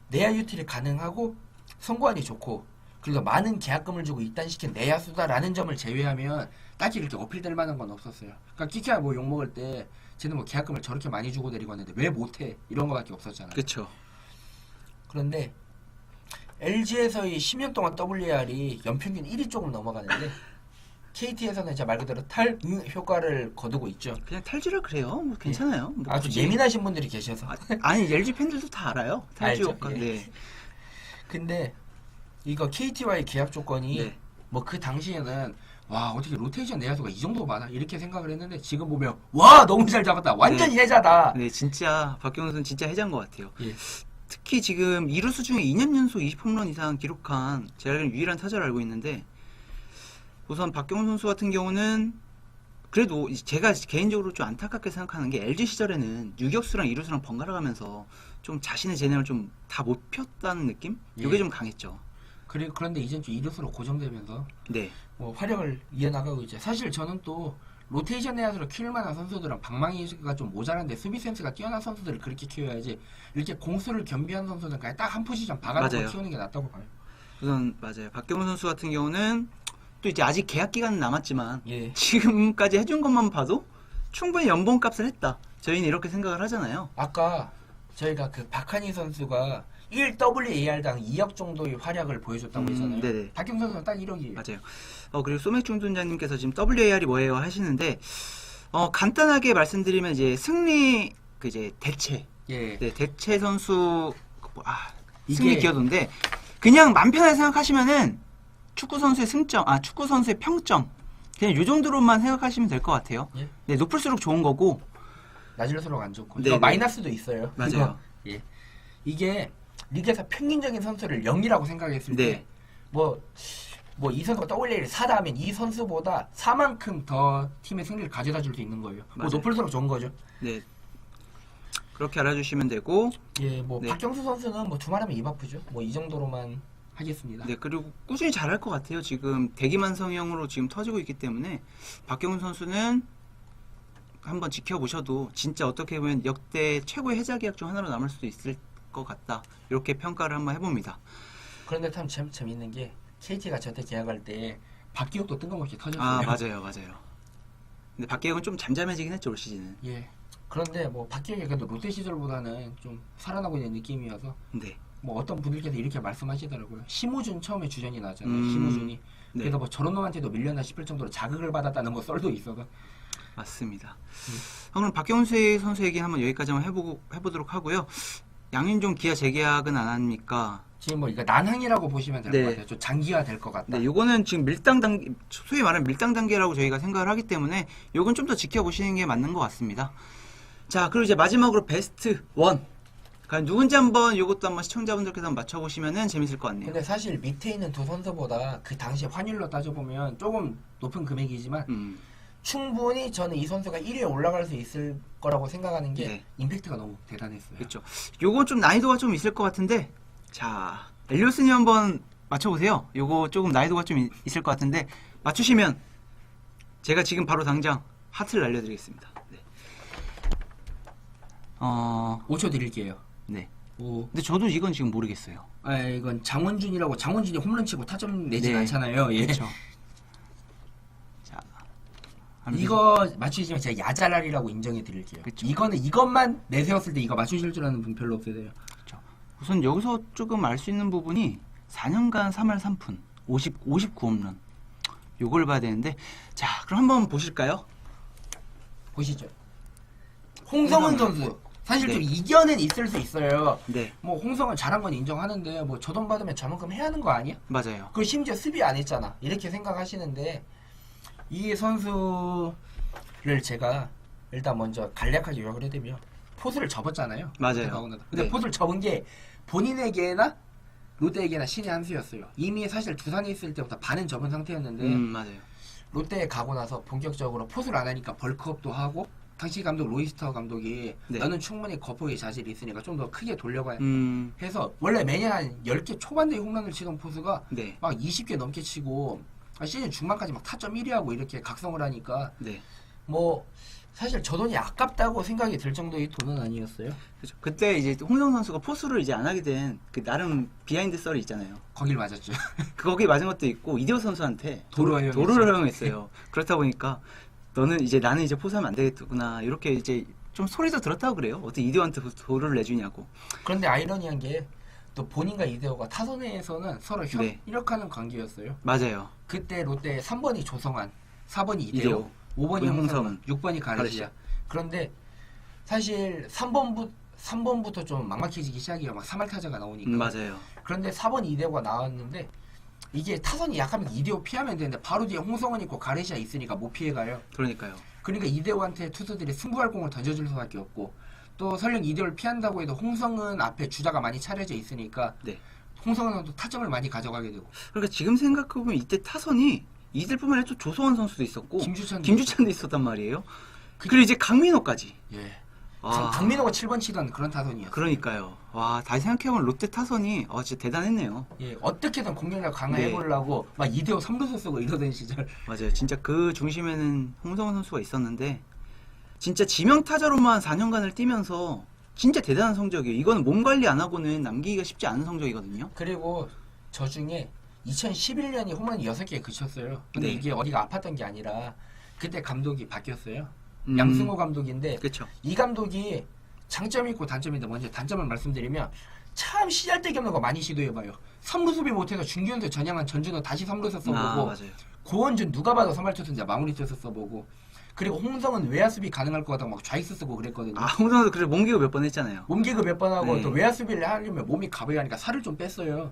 S2: 내야 유틸이 가능하고 선구안이 좋고 그래서 많은 계약금을 주고 입단시킨 내야수다라는 점을 제외하면 딱히 그렇게 어필될 만한 건 없었어요. 그러니까 끼키야 뭐 욕먹을 때 쟤는 뭐 계약금을 저렇게 많이 주고 데리고 왔는데 왜 못해? 이런 거밖에 없었잖아요.
S1: 그렇죠.
S2: 그런데 LG에서의 10년 동안 WAR이 연평균 1위 조금 넘어가는데 KT에서는 진짜 말 그대로 효과를 거두고 있죠.
S1: 그냥 탈주를 그래요. 뭐 괜찮아요. 뭐
S2: 아주
S1: 굳이.
S2: 예민하신 분들이 계셔서.
S1: 아니 LG 팬들도 다 알아요. 탈주
S2: 알죠.
S1: 효과.
S2: 예.
S1: 네.
S2: 근데 이거 KT와의 계약 조건이
S1: 네.
S2: 뭐 그 당시에는 와 어떻게 로테이션 내야수가 이 정도 많아 이렇게 생각을 했는데 지금 보면 와 너무 잘 잡았다 완전 해자다.
S1: 네, 진짜 박경훈 선수는 진짜 해자인 것 같아요.
S2: 예.
S1: 특히 지금 이루수 중에 2년 연속 20홈런 이상 기록한 제가 알기로는 유일한 타자를 알고 있는데 우선 박경훈 선수 같은 경우는 그래도 제가 개인적으로 좀 안타깝게 생각하는 게 LG 시절에는 유격수랑 이루수랑 번갈아 가면서 좀 자신의 재능을 좀 다 못 폈다는 느낌? 이게
S2: 예.
S1: 좀 강했죠.
S2: 그런데 이젠 좀 이루수로 고정되면서
S1: 네.
S2: 뭐 활약을 이어나가고 있죠. 사실 저는 또 로테이션 내야수로 키울 만한 선수들은 방망이가 좀 모자란데 수비 센스가 뛰어난 선수들을 그렇게 키워야지 이렇게 공수를 겸비한 선수는 그냥 딱 한 포지션 박아놓고
S1: 맞아요.
S2: 키우는 게 낫다고 봐요.
S1: 우선 맞아요. 박경훈 선수 같은 경우는 또 이제 아직 계약 기간은 남았지만
S2: 예.
S1: 지금까지 해준 것만 봐도 충분히 연봉값을 했다. 저희는 이렇게 생각을 하잖아요.
S2: 아까 저희가 그 박한희 선수가 1WAR당 2억 정도의 활약을 보여줬다고 했잖아요.
S1: 네네.
S2: 박경 선수는 딱 1억이에요.
S1: 맞아요. 그리고 소맥 중둔자님께서 지금 WAR이 뭐예요 하시는데 간단하게 말씀드리면 이제 승리 그 이제 대체
S2: 예.
S1: 네, 대체 선수
S2: 이게-
S1: 승리 기여도인데 그냥 맘 편하게 생각하시면은 축구 선수의 승점, 축구 선수의 평점 그냥 요 정도로만 생각하시면 될 것 같아요.
S2: 예.
S1: 네, 높을수록 좋은 거고.
S2: 낮을수록 안 좋고.
S1: 네,
S2: 이거
S1: 네.
S2: 마이너스도 있어요.
S1: 맞아요.
S2: 이거. 예. 이게 리그에서 평균적인 선수를 0이라고 생각했을
S1: 네.
S2: 때 뭐 이 선수가 WA를 4다 하면 이 선수보다 4만큼 더 팀의 승리를 가져다 줄 수 있는 거예요. 뭐
S1: 맞아요.
S2: 높을수록 좋은 거죠.
S1: 네. 그렇게 알아주시면 되고.
S2: 예, 뭐
S1: 네.
S2: 박경수 선수는 뭐 두말하면 입 아프죠. 뭐 이 정도로만 하겠습니다.
S1: 네, 그리고 꾸준히 잘할 것 같아요. 지금 대기만성형으로 지금 터지고 있기 때문에 박경훈 선수는 한번 지켜보셔도 진짜 어떻게 보면 역대 최고의 해자 계약 중 하나로 남을 수도 있을 것 같다. 이렇게 평가를 한번 해봅니다.
S2: 그런데 참 재밌는 게 KT가 저때 계약할 때 박기혁도 뜬금없이 터졌어요.
S1: 맞아요. 근데 박계혁은 좀 잠잠해지긴 했죠, 올 시즌은.
S2: 예. 그런데 뭐 박기혁이 그래도 롯데 시절보다는 좀 살아나고 있는 느낌이어서
S1: 네.
S2: 뭐 어떤 분들께서 이렇게 말씀하시더라고요. 심우준 처음에 주전이 나왔잖아요.
S1: 음,
S2: 심우준이.
S1: 네.
S2: 그래서 뭐 저런 놈한테도 밀려나 싶을 정도로 자극을 받았다는 뭐 썰도 있어서.
S1: 맞습니다. 그럼 박경훈 선수 얘기 한번 여기까지 한번 해보도록 하고요. 양윤종 기아 재계약은 안 합니까?
S2: 지금 뭐 이거 난항이라고 보시면 될 것
S1: 네.
S2: 같아요. 좀 장기화 될 것 같다.
S1: 네, 요거는 지금 밀당 단계, 소위 말하는 밀당 단계라고 저희가 생각을 하기 때문에 요건 좀 더 지켜보시는 게 맞는 것 같습니다. 자, 그리고 이제 마지막으로 베스트 1. 과연 누군지 한번 요것도 한번 시청자분들께서 한번 맞춰보시면은 재밌을 것 같네요.
S2: 근데 사실 밑에 있는 두 선수보다 그 당시 환율로 따져보면 조금 높은 금액이지만 충분히 저는 이 선수가 1위에 올라갈 수 있을 거라고 생각하는 게
S1: 네.
S2: 임팩트가 너무 대단했어요.
S1: 그렇죠. 요거 좀 난이도가 좀 있을 것 같은데, 자, 엘리오스님 한번 맞춰보세요. 요거 조금 난이도가 좀 있을 것 같은데, 맞추시면 제가 지금 바로 당장 하트를 날려드리겠습니다. 네.
S2: 5초 드릴게요.
S1: 네.
S2: 5.
S1: 근데 저도 이건 지금 모르겠어요.
S2: 이건 장원준이라고 장원준이 홈런 치고 타점 내진
S1: 네.
S2: 않잖아요. 예.
S1: 그렇죠. 자,
S2: 이거 맞추시면 제가 야자랄이라고 인정해 드릴게요.
S1: 그쵸.
S2: 이것만 내세웠을 때 이거 맞추실 줄 아는 분 별로 없으세요.
S1: 우선 여기서 조금 알 수 있는 부분이 4년간 3할 3푼, 59홈런. 요걸 봐야 되는데 자 그럼 한번 보실까요?
S2: 보시죠. 홍성은 선수 사실
S1: 네.
S2: 좀 이견은 있을 수 있어요.
S1: 네
S2: 뭐 홍성은 잘한 건 인정하는데 뭐 저 돈 받으면 저만큼 해야 하는 거 아니야?
S1: 맞아요.
S2: 그리고 심지어 수비 안 했잖아. 이렇게 생각하시는데 이 선수를 제가 일단 먼저 간략하게 요약을 해드리면 포수를 접었잖아요.
S1: 맞아요.
S2: 근데
S1: 네.
S2: 포수를 접은 게 본인에게나 롯데에게나 신의 한 수였어요. 이미 사실 두산에 있을 때부터 반은 접은 상태였는데
S1: 맞아요.
S2: 롯데에 가고 나서 본격적으로 포수를 안 하니까 벌크업도 하고 당시 감독 로이스터 감독이
S1: 네.
S2: 너는 충분히 거포의 자질이 있으니까 좀 더 크게 돌려봐야 해서 원래 매년 한 10개 초반대에 홈런을 치던 포수가
S1: 네.
S2: 막 20개 넘게 치고 시즌 중반까지 막 타점 1위 하고 이렇게 각성을 하니까
S1: 네.
S2: 뭐 사실 저 돈이 아깝다고 생각이 들 정도의 돈은 아니었어요.
S1: 그렇죠. 그때 이제 홍성 선수가 포수를 이제 안 하게 된 그 나름 비하인드 썰이 있잖아요.
S2: 거길 맞았죠.
S1: 거기 맞은 것도 있고 이대호 선수한테
S2: 도로를
S1: 도로를 허용했어요. 그렇다 보니까 나는 이제 포수하면 안 되겠구나 이렇게 이제 좀 소리도 들었다고 그래요. 어떻게 이대호한테 도로를 내주냐고.
S2: 그런데 아이러니한 게 또 본인과 이대호가 타선에서는 서로
S1: 네.
S2: 협력하는 관계였어요.
S1: 맞아요.
S2: 그때 롯데 3번이 조성환, 4번이 이대호,
S1: 이대호,
S2: 5번이
S1: 홍성은,
S2: 홍성은, 6번이 가르시아.
S1: 가르시아.
S2: 그런데 사실 3번부터 좀 막막해지기 시작해요. 막 3할 타자가 나오니까.
S1: 맞아요.
S2: 그런데 4번 이대호가 나왔는데 이게 타선이 약하면 이대호 피하면 되는데 바로 뒤에 홍성은 있고 가르시아 있으니까 못 피해가요.
S1: 그러니까요.
S2: 그러니까 이대호한테 투수들이 승부할 공을 던져줄 수밖에 없고 또 설령 이대호를 피한다고 해도 홍성은 앞에 주자가 많이 차려져 있으니까
S1: 네.
S2: 홍성은 또 타점을 많이 가져가게 되고
S1: 그러니까 지금 생각해보면 이때 타선이 이들뿐만 아니라 또 조성원 선수도 있었고
S2: 김주찬도
S1: 있었단 말이에요. 그리고 이제 강민호까지.
S2: 예.
S1: 아,
S2: 강민호가 7번 치던 그런 타선이었어요.
S1: 그러니까요. 와 다시 생각해보면 롯데 타선이 진짜 대단했네요.
S2: 예, 어떻게든 공격력 강화해보려고 막 이대호 3루수 쓰고 이러던 시절.
S1: 맞아요. 진짜 그 중심에는 홍성원 선수가 있었는데 진짜 지명 타자로만 4년간을 뛰면서 진짜 대단한 성적이에요. 이거는 몸 관리 안 하고는 남기기가 쉽지 않은 성적이거든요.
S2: 그리고 저 중에 2011년이 홈런 6개에 그쳤어요. 근데
S1: 네.
S2: 이게 어디가 아팠던 게 아니라 그때 감독이 바뀌었어요.
S1: 음,
S2: 양승호 감독인데
S1: 그렇죠.
S2: 이 감독이 장점이 있고 단점이 있는데 먼저 단점을 말씀드리면 참 시잘데기 없는 거 많이 시도해봐요. 3루 수비 못해서 중견수 전향한 전준호 다시 3루에서 써보고
S1: 맞아요.
S2: 고원준 누가 봐도 선발 투수인데 마무리 투수 써보고 그리고 홍성은 외야 수비 가능할 것 같다고 막 좌익수 쓰고 그랬거든요.
S1: 홍성원 선수 그래 몸기고 몇 번 했잖아요.
S2: 몸개그 몇 번 하고
S1: 네.
S2: 또 외야 수비를 하려면 몸이 가벼워하니까 살을 좀 뺐어요.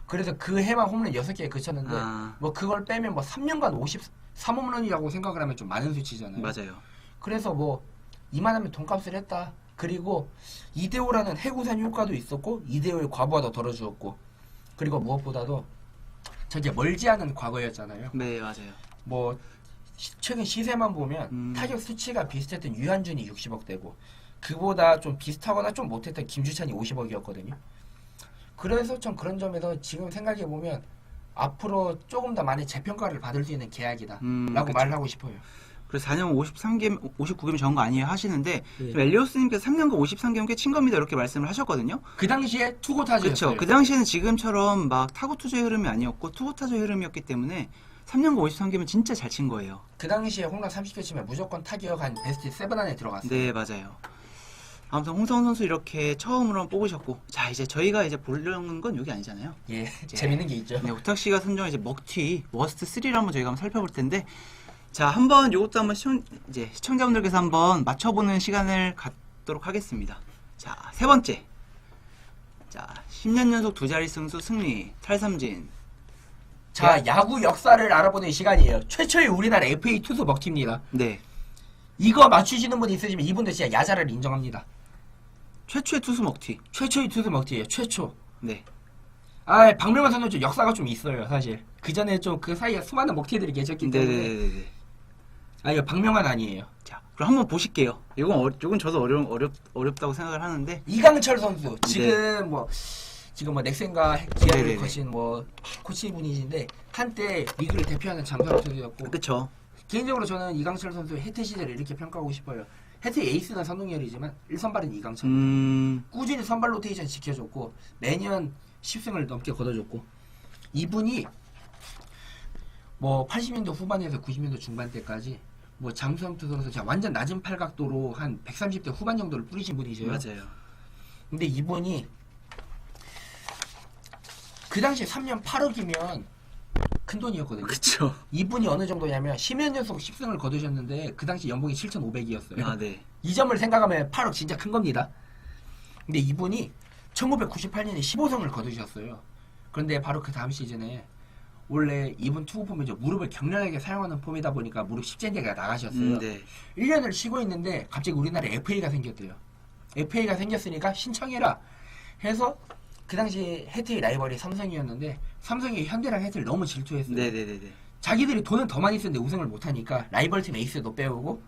S2: 그래서 그 해만 홈런 6개에 그쳤는데 뭐 그걸 빼면 뭐 3년간 53홈런이라고 생각을 하면 좀 많은 수치잖아요.
S1: 맞아요.
S2: 그래서 뭐 이만하면 돈값을 했다. 그리고 이대호라는 해구산 효과도 있었고 이대호의 과부하도 덜어주었고 그리고 무엇보다도 저게 멀지 않은 과거였잖아요.
S1: 네 맞아요.
S2: 뭐 최근 시세만 보면
S1: 음.
S2: 타격 수치가 비슷했던 유한준이 60억대고 그보다 좀 비슷하거나 좀 못했던 김주찬이 50억이었거든요. 그래서 좀 그런 점에서 지금 생각해보면 앞으로 조금 더 많이 재평가를 받을 수 있는 계약이다 라고
S1: 그쵸.
S2: 말을 하고 싶어요.
S1: 그래서 4년 53개, 59개면 적은 거 아니에요 하시는데
S2: 예.
S1: 좀 엘리오스님께서 3년간 53개면 꽤 친 겁니다 이렇게 말씀을 하셨거든요.
S2: 그 당시에 투고 타자였어요.
S1: 그렇죠. 그 당시에는 지금처럼 막 타고 투자의 흐름이 아니었고 투고 타자의 흐름이었기 때문에 3년간 53개면 진짜 잘 친 거예요.
S2: 그 당시에 홈런 30개 치면 무조건 타격 한 베스트 7 안에 들어갔어요.
S1: 네 맞아요. 아무튼 홍성원 선수 이렇게 처음으로 뽑으셨고 자 이제 저희가 이제 보려는 건 여기 아니잖아요.
S2: 예, 재밌는 게 있죠.
S1: 네, 오탁 씨가 선정한 이제 먹튀 워스트 3를 한번 저희가 한번 살펴볼 텐데 자 한번 요것도 한번 시청자분들께서 한번 맞춰보는 시간을 갖도록 하겠습니다. 자 세 번째 자 10년 연속 두 자리 승수 승리 탈삼진
S2: 자, 야구 역사를 알아보는 시간이에요. 최초의 우리나라 FA 투수 먹튀입니다.
S1: 네
S2: 이거 맞추시는 분 있으시면 이분들 진짜 야자를 인정합니다.
S1: 최초의 투수 먹튀
S2: 최초의 투수 먹튀예요. 최초.
S1: 네
S2: 아, 박명환 선수 좀 역사가 좀 있어요, 사실. 그 전에 좀 그 사이에 수많은 먹튀들이 계셨기 때문에.
S1: 네네네네.
S2: 아, 이거 박명환 아니에요.
S1: 자 그럼 한번 보실게요. 이건 저도 어렵다고 생각을 하는데
S2: 이강철 선수 지금 뭐 넥센과 기아를
S1: 네네네.
S2: 거친 뭐 코치분이신데 한때 리그를 대표하는 장사로 투수였고
S1: 그쵸.
S2: 개인적으로 저는 이강철 선수의 해태 시절을 이렇게 평가하고 싶어요. 해태 에이스는 선동열이지만 1선발은 이강철. 꾸준히 선발 로테이션 지켜줬고 매년 10승을 넘게 거둬줬고 이분이 뭐 80년대 후반에서 90년대 중반 때까지 뭐 장수형 투수로서 진짜 완전 낮은 팔각도로 한 130대 후반 정도를 뿌리신 분이세요.
S1: 맞아요.
S2: 근데 이분이 그 당시에 3년 8억이면 큰 돈이었거든요.
S1: 그쵸.
S2: 이분이 어느 정도냐면 10년 연속 10승을 거두셨는데 그 당시 연봉이 7,500이었어요.
S1: 아, 네.
S2: 이 점을 생각하면 8억 진짜 큰 겁니다. 근데 이분이 1998년에 15승을 거두셨어요. 그런데 바로 그 다음 시즌에 원래 이분 투구 폼이 무릎을 격렬하게 사용하는 폼이다 보니까 무릎 십자인대가 나가셨어요.
S1: 네.
S2: 1년을 쉬고 있는데 갑자기 우리나라에 FA가 생겼대요. FA가 생겼으니까 신청해라 해서 그 당시 해태의 라이벌이 삼성이었는데 삼성이 현대랑 해태를 너무 질투했어요.
S1: 네네네네.
S2: 자기들이 돈은 더 많이 쓰는데 우승을 못하니까 라이벌팀 에이스도 빼오고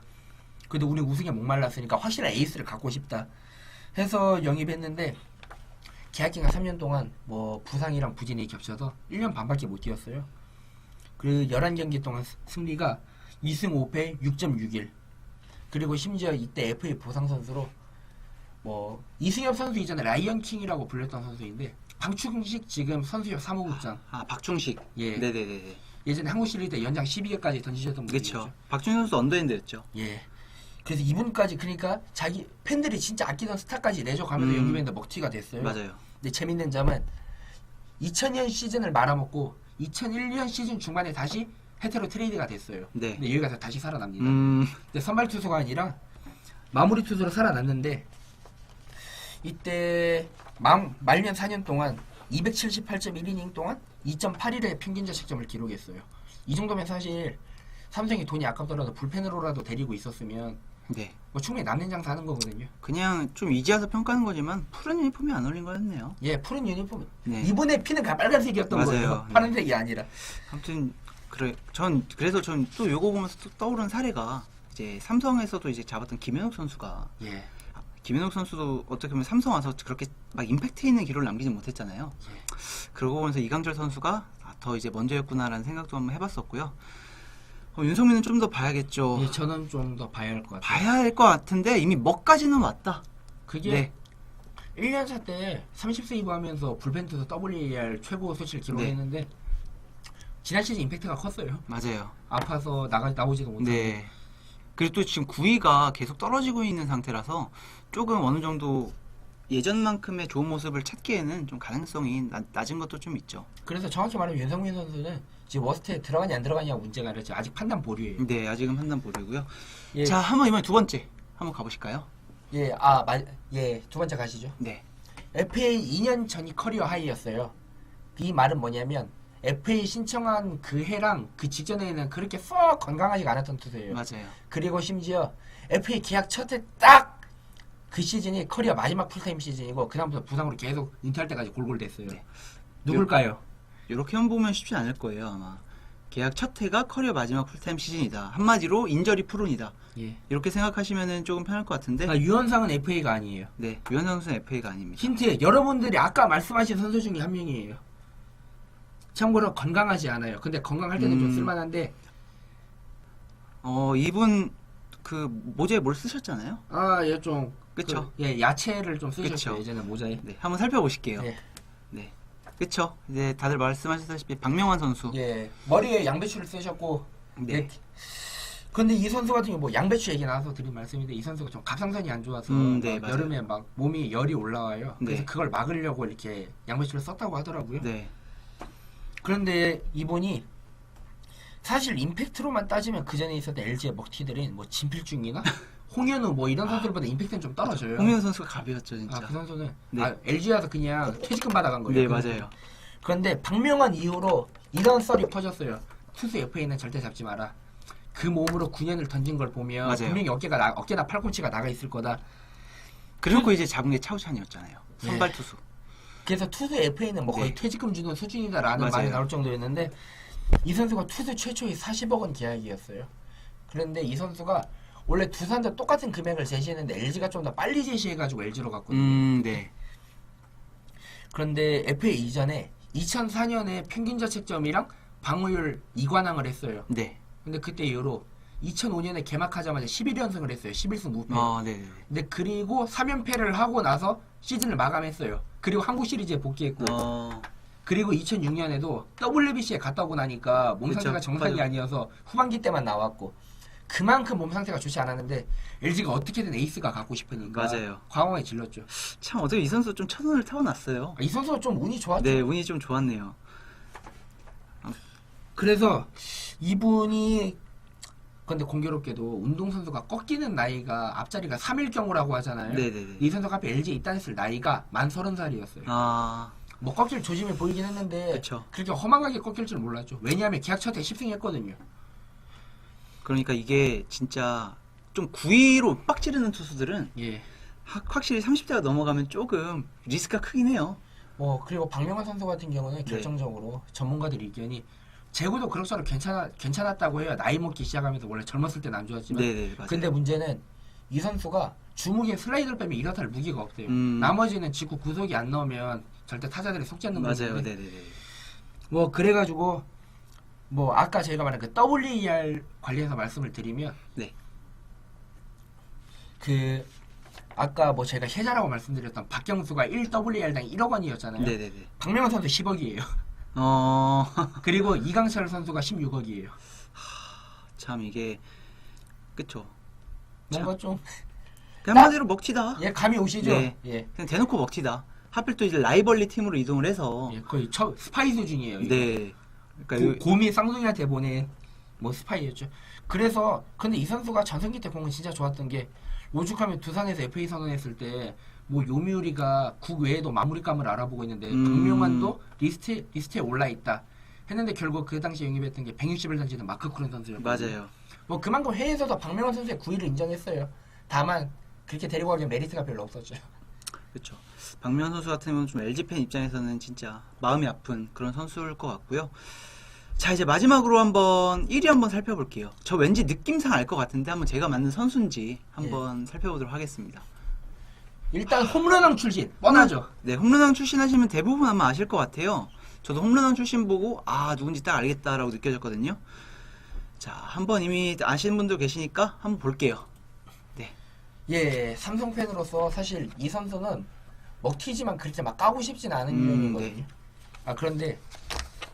S2: 그래도 우리 우승에 목말랐으니까 확실한 에이스를 갖고 싶다 해서 영입했는데 계약기간 3년 동안 뭐 부상이랑 부진이 겹쳐서 1년 반밖에 못 뛰었어요. 그 11경기 동안 승리가 2승 5패 6.61 그리고 심지어 이때 FA 보상 선수로 뭐 이승엽 선수 이전에 라이언킹이라고 불렸던 선수인데 방충식 지금 선수협 사무국장
S1: 아, 박충식.
S2: 예.
S1: 네네네.
S2: 예전에 한국 시리즈 때 연장 12개까지 던지셨던 분이죠.
S1: 그쵸. 박충식 선수 언더핸드였죠.
S2: 예. 그래서 이분까지 그러니까 자기 팬들이 진짜 아끼던 스타까지 내줘가면서 영입했는데 먹튀가 됐어요.
S1: 맞아요.
S2: 근데 재밌는 점은 2000년 시즌을 말아먹고 2001년 시즌 중반에 다시 해태로 트레이드가 됐어요.
S1: 네.
S2: 근데 여기 가서 다시 살아납니다. 근데 선발 투수가 아니라 마무리 투수로 살아났는데 이때 말년 4년 동안 278.1이닝 동안 2.81의 평균 자책점을 기록했어요. 이 정도면 사실 삼성이 돈이 아깝더라도 불펜으로라도 데리고 있었으면
S1: 네.
S2: 뭐 충분히 남는 장사 하는 거거든요.
S1: 그냥 좀 이지와서 평가하는 거지만 푸른 유니폼이 안 어울린 거였네요.
S2: 예, 푸른 유니폼.
S1: 네.
S2: 이번에 피는 빨간색이었던
S1: 맞아요.
S2: 거예요.
S1: 네.
S2: 파란색이 아니라.
S1: 아무튼 그래서 전 또 요거 보면서 또 떠오른 사례가 이제 삼성에서도 이제 잡았던 김현욱 선수가
S2: 예.
S1: 김현욱 선수도 어떻게 보면 삼성 와서 그렇게 막 임팩트 있는 기록을 남기지 못했잖아요.
S2: 예.
S1: 그러고 보면서 이강철 선수가 더 이제 먼저였구나라는 생각도 한번 해봤었고요. 윤성민은 좀 더 봐야겠죠.
S2: 예, 저는 좀 더 봐야 할 것 같아요.
S1: 봐야 할 것 같은데 이미 먹까지는 왔다.
S2: 그게
S1: 네.
S2: 1년차 때 30세이브 하면서 불펜 투수 WAR 최고 수치를 기록했는데 지난 시즌 임팩트가 컸어요.
S1: 맞아요.
S2: 아파서 나오지도 못하고.
S1: 네. 그리고 또 지금 9위가 계속 떨어지고 있는 상태라서 조금 어느 정도 예전만큼의 좋은 모습을 찾기에는 좀 가능성이 낮은 것도 좀 있죠.
S2: 그래서 정확히 말하면 윤성민 선수는 지금 워스트에 들어가냐 안 들어가냐 문제가 아니라 지금 아직 판단 보류예요.
S1: 네, 아직은 판단 보류고요.
S2: 예.
S1: 자, 한번 이번에 두 번째 한번 가보실까요?
S2: 예, 예, 두 번째 가시죠.
S1: 네.
S2: FA 2년 전이 커리어 하이였어요. 이 말은 뭐냐면 FA 신청한 그 해랑 그 직전에는 그렇게 썩 건강하지가 않았던 투수예요.
S1: 맞아요.
S2: 그리고 심지어 FA 계약 첫 해 딱 그 시즌이 커리어 마지막 풀타임 시즌이고 그다음부터 부상으로 계속 은퇴할 때까지 골골댔어요.
S1: 네.
S2: 누굴까요?
S1: 이렇게만 보면 쉽지 않을 거예요, 아마. 계약 첫 해가 커리어 마지막 풀타임 시즌이다. 한마디로 인저리 프론이다.
S2: 예.
S1: 이렇게 생각하시면 조금 편할 것 같은데.
S2: 유현상은 FA가 아니에요.
S1: 네, 유현상 선수는 FA가 아닙니다.
S2: 힌트, 여러분들이 아까 말씀하신 선수 중에 한 명이에요. 참고로 건강하지 않아요. 근데 건강할 때는 좀 쓸만한데
S1: 이분 그 모자에 뭘 쓰셨잖아요.
S2: 얘 좀
S1: 그쵸?
S2: 예, 야채를 좀 쓰셨어요.
S1: 그쵸.
S2: 예전에 모자에.
S1: 네, 한번 살펴보실게요.
S2: 네.
S1: 네. 그쵸? 이제 다들 말씀하셨다시피 박명환 선수.
S2: 예, 머리에 양배추를 쓰셨고.
S1: 네.
S2: 예. 근데 이 선수 같은 경우 뭐 양배추 얘기 나와서 드린 말씀인데 이 선수가 좀 갑상선이 안 좋아서
S1: 네,
S2: 막
S1: 맞아요.
S2: 여름에 막 몸이 열이 올라와요. 그래서
S1: 네.
S2: 그걸 막으려고 이렇게 양배추를 썼다고 하더라고요.
S1: 네.
S2: 그런데 이분이 사실 임팩트로만 따지면 그 전에 있었던 LG의 먹튀들은 뭐 진필중이나 홍현우 뭐 이런 선수들보다 임팩트는 좀 떨어져요.
S1: 홍현 선수가 갑이었죠, 진짜.
S2: 그 선수는
S1: 네.
S2: LG 와서 그냥 퇴직금 받아간 거예요.
S1: 네, 맞아요.
S2: 그런데 박명환 이후로 이런 썰이 퍼졌어요. 투수 FA는 절대 잡지 마라. 그 몸으로 9년을 던진 걸 보면
S1: 맞아요.
S2: 분명히 어깨나 팔꿈치가 나가 있을 거다.
S1: 그리고 이제 잡은 게 차우찬이었잖아요. 선발
S2: 네.
S1: 투수.
S2: 그래서 투수 FA는 뭐 거의
S1: 네.
S2: 퇴직금 주는 수준이다라는
S1: 맞아요.
S2: 말이 나올 정도였는데 이 선수가 투수 최초의 40억 원 계약이었어요. 그런데 이 선수가 원래 두산도 똑같은 금액을 제시했는데 LG가 좀 더 빨리 제시해가지고 LG로 갔거든요.
S1: 네.
S2: 그런데 FA 이전에 2004년에 평균 자책점이랑 방어율 2관왕을 했어요.
S1: 네.
S2: 근데 그때 이후로 2005년에 개막하자마자 11연승을 했어요. 11승 무패.
S1: 네.
S2: 근데 그리고 3연패를 하고 나서 시즌을 마감했어요. 그리고 한국 시리즈에 복귀했고 그리고 2006년에도 WBC에 갔다 오고 나니까 몸 상태가
S1: 그쵸.
S2: 정상이
S1: 맞아요.
S2: 아니어서 후반기 때만 나왔고 그만큼 몸 상태가 좋지 않았는데 LG가 어떻게든 에이스가 갖고 싶으니까
S1: 맞아요.
S2: 과감하게 질렀죠.
S1: 참 어떻게 이 선수 좀 첫눈을 타고났어요.
S2: 이 선수가 좀 운이 좋았죠.
S1: 네, 운이 좀 좋았네요.
S2: 그래서 이분이 근데 공교롭게도 운동선수가 꺾이는 나이가 앞자리가 3일경우라고 하잖아요.
S1: 네네네.
S2: 이 선수가 앞에 LG에 입단했을 나이가 만 30살이었어요.
S1: 아,
S2: 뭐 꺾일 조짐이 보이긴 했는데
S1: 그쵸.
S2: 그렇게 허망하게 꺾일 줄 몰랐죠. 왜냐하면 계약 첫해 10승했거든요.
S1: 그러니까 이게 진짜 좀 9위로 빡지르는 투수들은
S2: 예.
S1: 확실히 30대가 넘어가면 조금 리스크가 크긴 해요.
S2: 뭐 그리고 박명환 선수 같은 경우는
S1: 네.
S2: 결정적으로 전문가들 의견이 제구도 그럭저럭 괜찮았다고 해요. 나이 먹기 시작하면서 원래 젊었을 때는 안 좋았지만.
S1: 네네, 맞아요.
S2: 근데 문제는 이 선수가 주무기에 슬라이드를 빼면 이렇다할 무기가 없대요. 나머지는 직구 구속이 안 나오면 절대 타자들이 속지 않는
S1: 맞아요.
S2: 거거든요.
S1: 네네네.
S2: 뭐 그래가지고 뭐 아까 저희가 말한 그 WER 관련해서 말씀을 드리면
S1: 네.
S2: 그 아까 뭐 제가 혜자라고 말씀드렸던 박경수가 1WER당 1억 원이었잖아요.
S1: 네네네.
S2: 박명환 선수 10억이에요. 그리고 이강철 선수가 16억이에요.
S1: 참 이게 그쵸.
S2: 뭔가 좀
S1: 그냥 한마디로 먹튀다.
S2: 예, 감이 오시죠?
S1: 네.
S2: 예.
S1: 그냥 대놓고 먹튀다. 하필 또 이제 라이벌리 팀으로 이동을 해서
S2: 예, 거의 스파이 수준이에요. 이거.
S1: 네. 그러니까
S2: 곰이 쌍둥이한테 보낸 뭐 스파이였죠. 그래서 근데 이 선수가 전성기 때 공은 진짜 좋았던 게 오죽하면 두산에서 FA 선언했을 때 뭐 요미우리가 국 외에도 마무리감을 알아보고 있는데 박명환도 리스트에 올라 있다 했는데 결국 그 당시 영입했던 게 160을 던지는 마크 쿠른 선수였거든요.
S1: 맞아요.
S2: 뭐 그만큼 해외에서도 박명환 선수의 구위를 인정했어요. 다만 그렇게 데리고 가기엔 메리트가 별로 없었죠.
S1: 그렇죠. 박명환 선수 같은 경우는 좀 LG 팬 입장에서는 진짜 마음이 아픈 그런 선수일 것 같고요. 자, 이제 마지막으로 한번 1위 한번 살펴볼게요. 저 왠지 느낌상 알 것 같은데 한번 제가 맞는 선수인지 한번 살펴보도록 하겠습니다.
S2: 일단 홈런왕 출신 뻔하죠.
S1: 네, 홈런왕 출신 하시면 대부분 아마 아실 것 같아요. 저도 홈런왕 출신 보고 누군지 딱 알겠다라고 느껴졌거든요. 자, 한번 이미 아시는 분들 계시니까 한번 볼게요. 네.
S2: 예, 삼성 팬으로서 사실 이 선수는 먹튀지만 그렇게 막 까고 싶진 않은 유형이거든요.
S1: 네.
S2: 그런데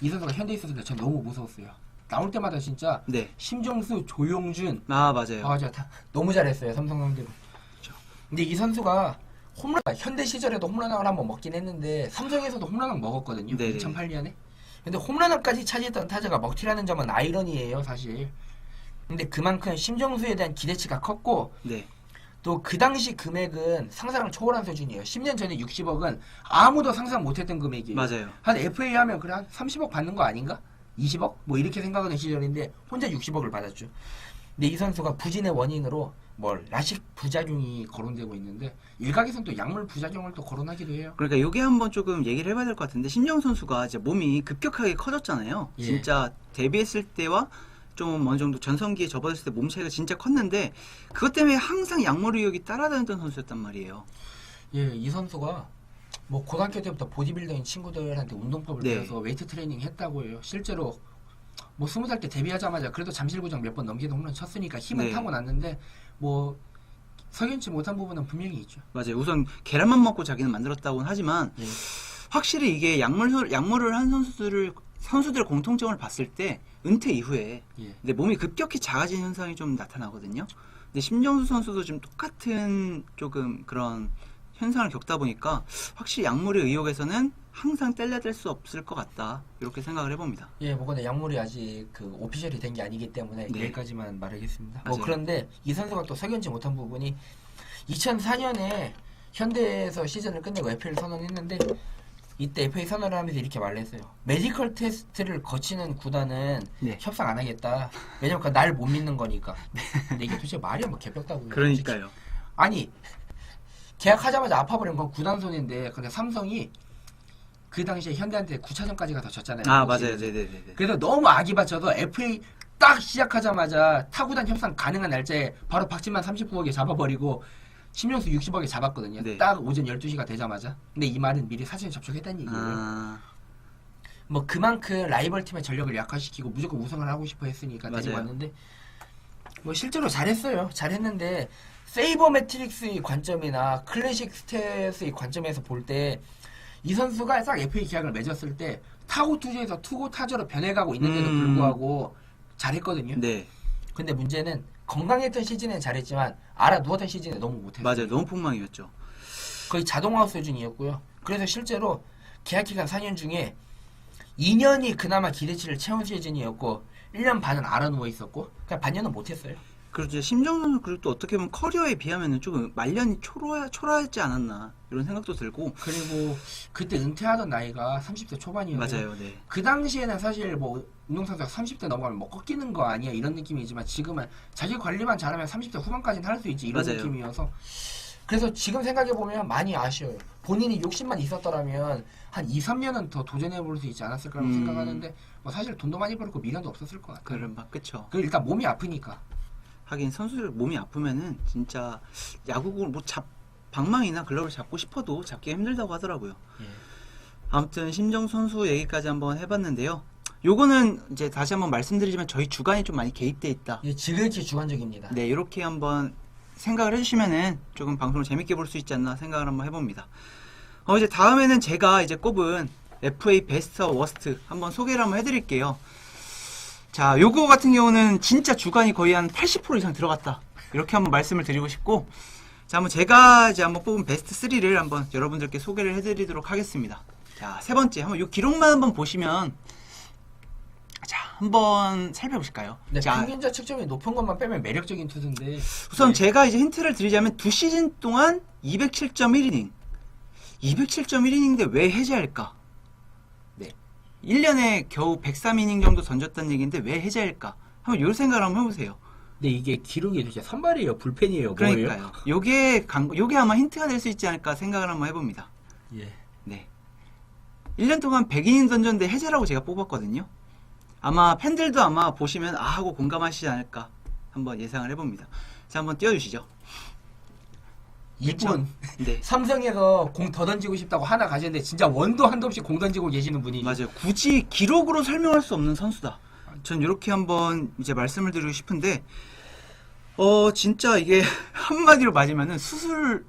S2: 이 선수가 현대에 있었을 때 전 너무 무서웠어요. 나올 때마다 진짜
S1: 네.
S2: 심정수, 조용준
S1: 맞아요.
S2: 다 너무 잘했어요. 삼성 상대로.
S1: 그렇죠.
S2: 근데 이 선수가 현대 시절에도 홈런왕을 한번 먹긴 했는데 삼성에서도 홈런왕 먹었거든요.
S1: 네네.
S2: 2008년에. 근데 홈런왕까지 차지했던 타자가 먹튀라는 점은 아이러니예요, 사실. 근데 그만큼 심정수에 대한 기대치가 컸고
S1: 네.
S2: 또 그 당시 금액은 상상을 초월한 수준이에요. 10년 전에 60억은 아무도 상상 못했던 금액이에요.
S1: 맞아요.
S2: 한 FA 하면 그래 한 30억 받는 거 아닌가? 20억? 뭐 이렇게 생각하는 시절인데 혼자 60억을 받았죠. 근데 이 선수가 부진의 원인으로 라식 부작용이 거론되고 있는데 일각에서는 또 약물 부작용을 또 거론하기도 해요.
S1: 그러니까 요게 한번 조금 얘기를 해봐야 될 것 같은데 신정 선수가 이제 몸이 급격하게 커졌잖아요.
S2: 예.
S1: 진짜 데뷔했을 때와 좀 어느 정도 전성기에 접어들었을 때 몸 차이가 진짜 컸는데 그것 때문에 항상 약물 의혹이 따라다녔던 선수였단 말이에요.
S2: 예, 이 선수가 뭐 고등학교 때부터 보디빌더인 친구들한테 운동법을
S1: 네.
S2: 배워서 웨이트 트레이닝 했다고 해요. 실제로 뭐 20살 때 데뷔하자마자 그래도 잠실구장 몇 번 넘기는 홈런 쳤으니까 힘은
S1: 네.
S2: 타고났는데 뭐 석연치 못한 부분은 분명히 있죠.
S1: 맞아요. 우선 계란만 먹고 자기는 만들었다고는 하지만
S2: 예.
S1: 확실히 이게 약물을 한 선수들의 공통점을 봤을 때 은퇴 이후에
S2: 예.
S1: 근데 몸이 급격히 작아진 현상이 좀 나타나거든요. 근데 심정수 선수도 지금 똑같은 조금 그런 현상을 겪다 보니까 확실히 약물의 의혹에서는 항상 뗄래댈 수 없을 것 같다 이렇게 생각을 해봅니다.
S2: 예, 뭐 근데 약물이 아직 그 오피셜이 된 게 아니기 때문에
S1: 네.
S2: 여기까지만 말하겠습니다.
S1: 맞아요.
S2: 뭐 그런데 이 선수가 또 석연치 못한 부분이 2004년에 현대에서 시즌을 끝내고 FA를 선언했는데 이때 FA 선언을 하면서 이렇게 말했어요. 메디컬 테스트를 거치는 구단은
S1: 네.
S2: 협상 안 하겠다. 왜냐면 날 못 믿는 거니까. 근데 이게 도대체 말이 뭐 개벽다고요.
S1: 그러니까요.
S2: 아니 계약하자마자 아파버린 건 구단 손인데 근데 삼성이 그 당시에 현대한테 9차전까지 가서 졌잖아요.
S1: 맞아요. 네네네.
S2: 그래서 너무 악이 받쳐서 FA 딱 시작하자마자 타구단 협상 가능한 날짜에 바로 박진만 39억에 잡아버리고 심영수 60억에 잡았거든요.
S1: 네.
S2: 딱 오전 12시가 되자마자. 근데 이 말은 미리 사전에 접촉했다는 얘기예요. 뭐 그만큼 라이벌 팀의 전력을 약화시키고 무조건 우승을 하고 싶어 했으니까 데리고 왔는데 뭐 실제로 잘했어요. 잘했는데 세이버 매트릭스의 관점이나 클래식 스탯의 관점에서 볼 때 이 선수가 딱 FA 계약을 맺었을 때 타고 투수에서 투고 타자로 변해가고 있는데도 불구하고 잘했거든요.
S1: 네.
S2: 근데 문제는 건강했던 시즌엔 잘했지만 알아 누웠던 시즌에 너무 못했어요.
S1: 맞아요. 너무 폭망이었죠.
S2: 거의 자동화 수준이었고요. 그래서 실제로 계약 기간 4년 중에 2년이 그나마 기대치를 채운 시즌이었고 1년 반은 알아 누워 있었고 그냥 반년은 못했어요.
S1: 그렇죠. 심정 선수 그리고 또 어떻게 보면 커리어에 비하면은 조금 말년이 초라하지 않았나 이런 생각도 들고.
S2: 그리고 그때 은퇴하던 나이가 30대 초반이었고
S1: 맞아요. 네.
S2: 그 당시에는 사실 뭐 운동선수가 30대 넘어가면 뭐 꺾이는 거 아니야 이런 느낌이지만 지금은 자기 관리만 잘하면 30대 후반까지는 할 수 있지 이런
S1: 맞아요.
S2: 느낌이어서 그래서 지금 생각해보면 많이 아쉬워요. 본인이 욕심만 있었더라면 한 2, 3년은 더 도전해볼 수 있지 않았을 거라고 생각하는데 뭐 사실 돈도 많이 벌었고 미련도 없었을 것 같아요.
S1: 그런 막 그쵸.
S2: 그 일단 몸이 아프니까.
S1: 하긴 선수들 몸이 아프면은 진짜 야구공을 뭐 방망이나 글러브를 잡고 싶어도 잡기가 힘들다고 하더라고요.
S2: 예.
S1: 아무튼 심정 선수 얘기까지 한번 해봤는데요. 요거는 이제 다시 한번 말씀드리지만 저희 주관이 좀 많이 개입돼 있다.
S2: 예, 지극히 주관적입니다.
S1: 네, 이렇게 한번 생각을 해주시면은 조금 방송을 재밌게 볼 수 있지 않나 생각을 한번 해봅니다. 이제 다음에는 제가 이제 꼽은 FA 베스트 워스트 한번 소개를 한번 해드릴게요. 자, 요거 같은 경우는 진짜 주관이 거의 한 80% 이상 들어갔다. 이렇게 한번 말씀을 드리고 싶고, 자, 한번 제가 이제 한번 뽑은 베스트 3를 한번 여러분들께 소개를 해드리도록 하겠습니다. 자, 세 번째, 한번 요 기록만 한번 보시면, 자, 한번 살펴보실까요?
S2: 네,
S1: 자,
S2: 평균자 측정이 높은 것만 빼면 매력적인 투수인데
S1: 우선
S2: 네.
S1: 제가 이제 힌트를 드리자면 2시즌 동안 207.1이닝. 207.1이닝인데 왜 해제할까? 네. 1년에 겨우 103이닝 정도 던졌다는 얘기인데 왜 해제할까? 한번 요 생각을 한번 해보세요.
S2: 근데 이게 기록이 도대체 선발이에요? 불펜이에요?
S1: 그러니까요. 요게 아마 힌트가 될 수 있지 않을까 생각을 한번 해봅니다.
S2: 예.
S1: 네. 1년 동안 100이닝 던졌는데 해제라고 제가 뽑았거든요. 아마 팬들도 아마 보시면 아 하고 공감하시지 않을까 한번 예상을 해봅니다. 자, 한번 띄워주시죠.
S2: 이분
S1: 네.
S2: 삼성에서 공 더 던지고 싶다고 하나 가셨는데 진짜 원도 한도 없이 공 던지고 계시는 분이죠.
S1: 맞아요. 굳이 기록으로 설명할 수 없는 선수다. 전 이렇게 한번 이제 말씀을 드리고 싶은데, 진짜 이게 한마디로 맞으면은 수술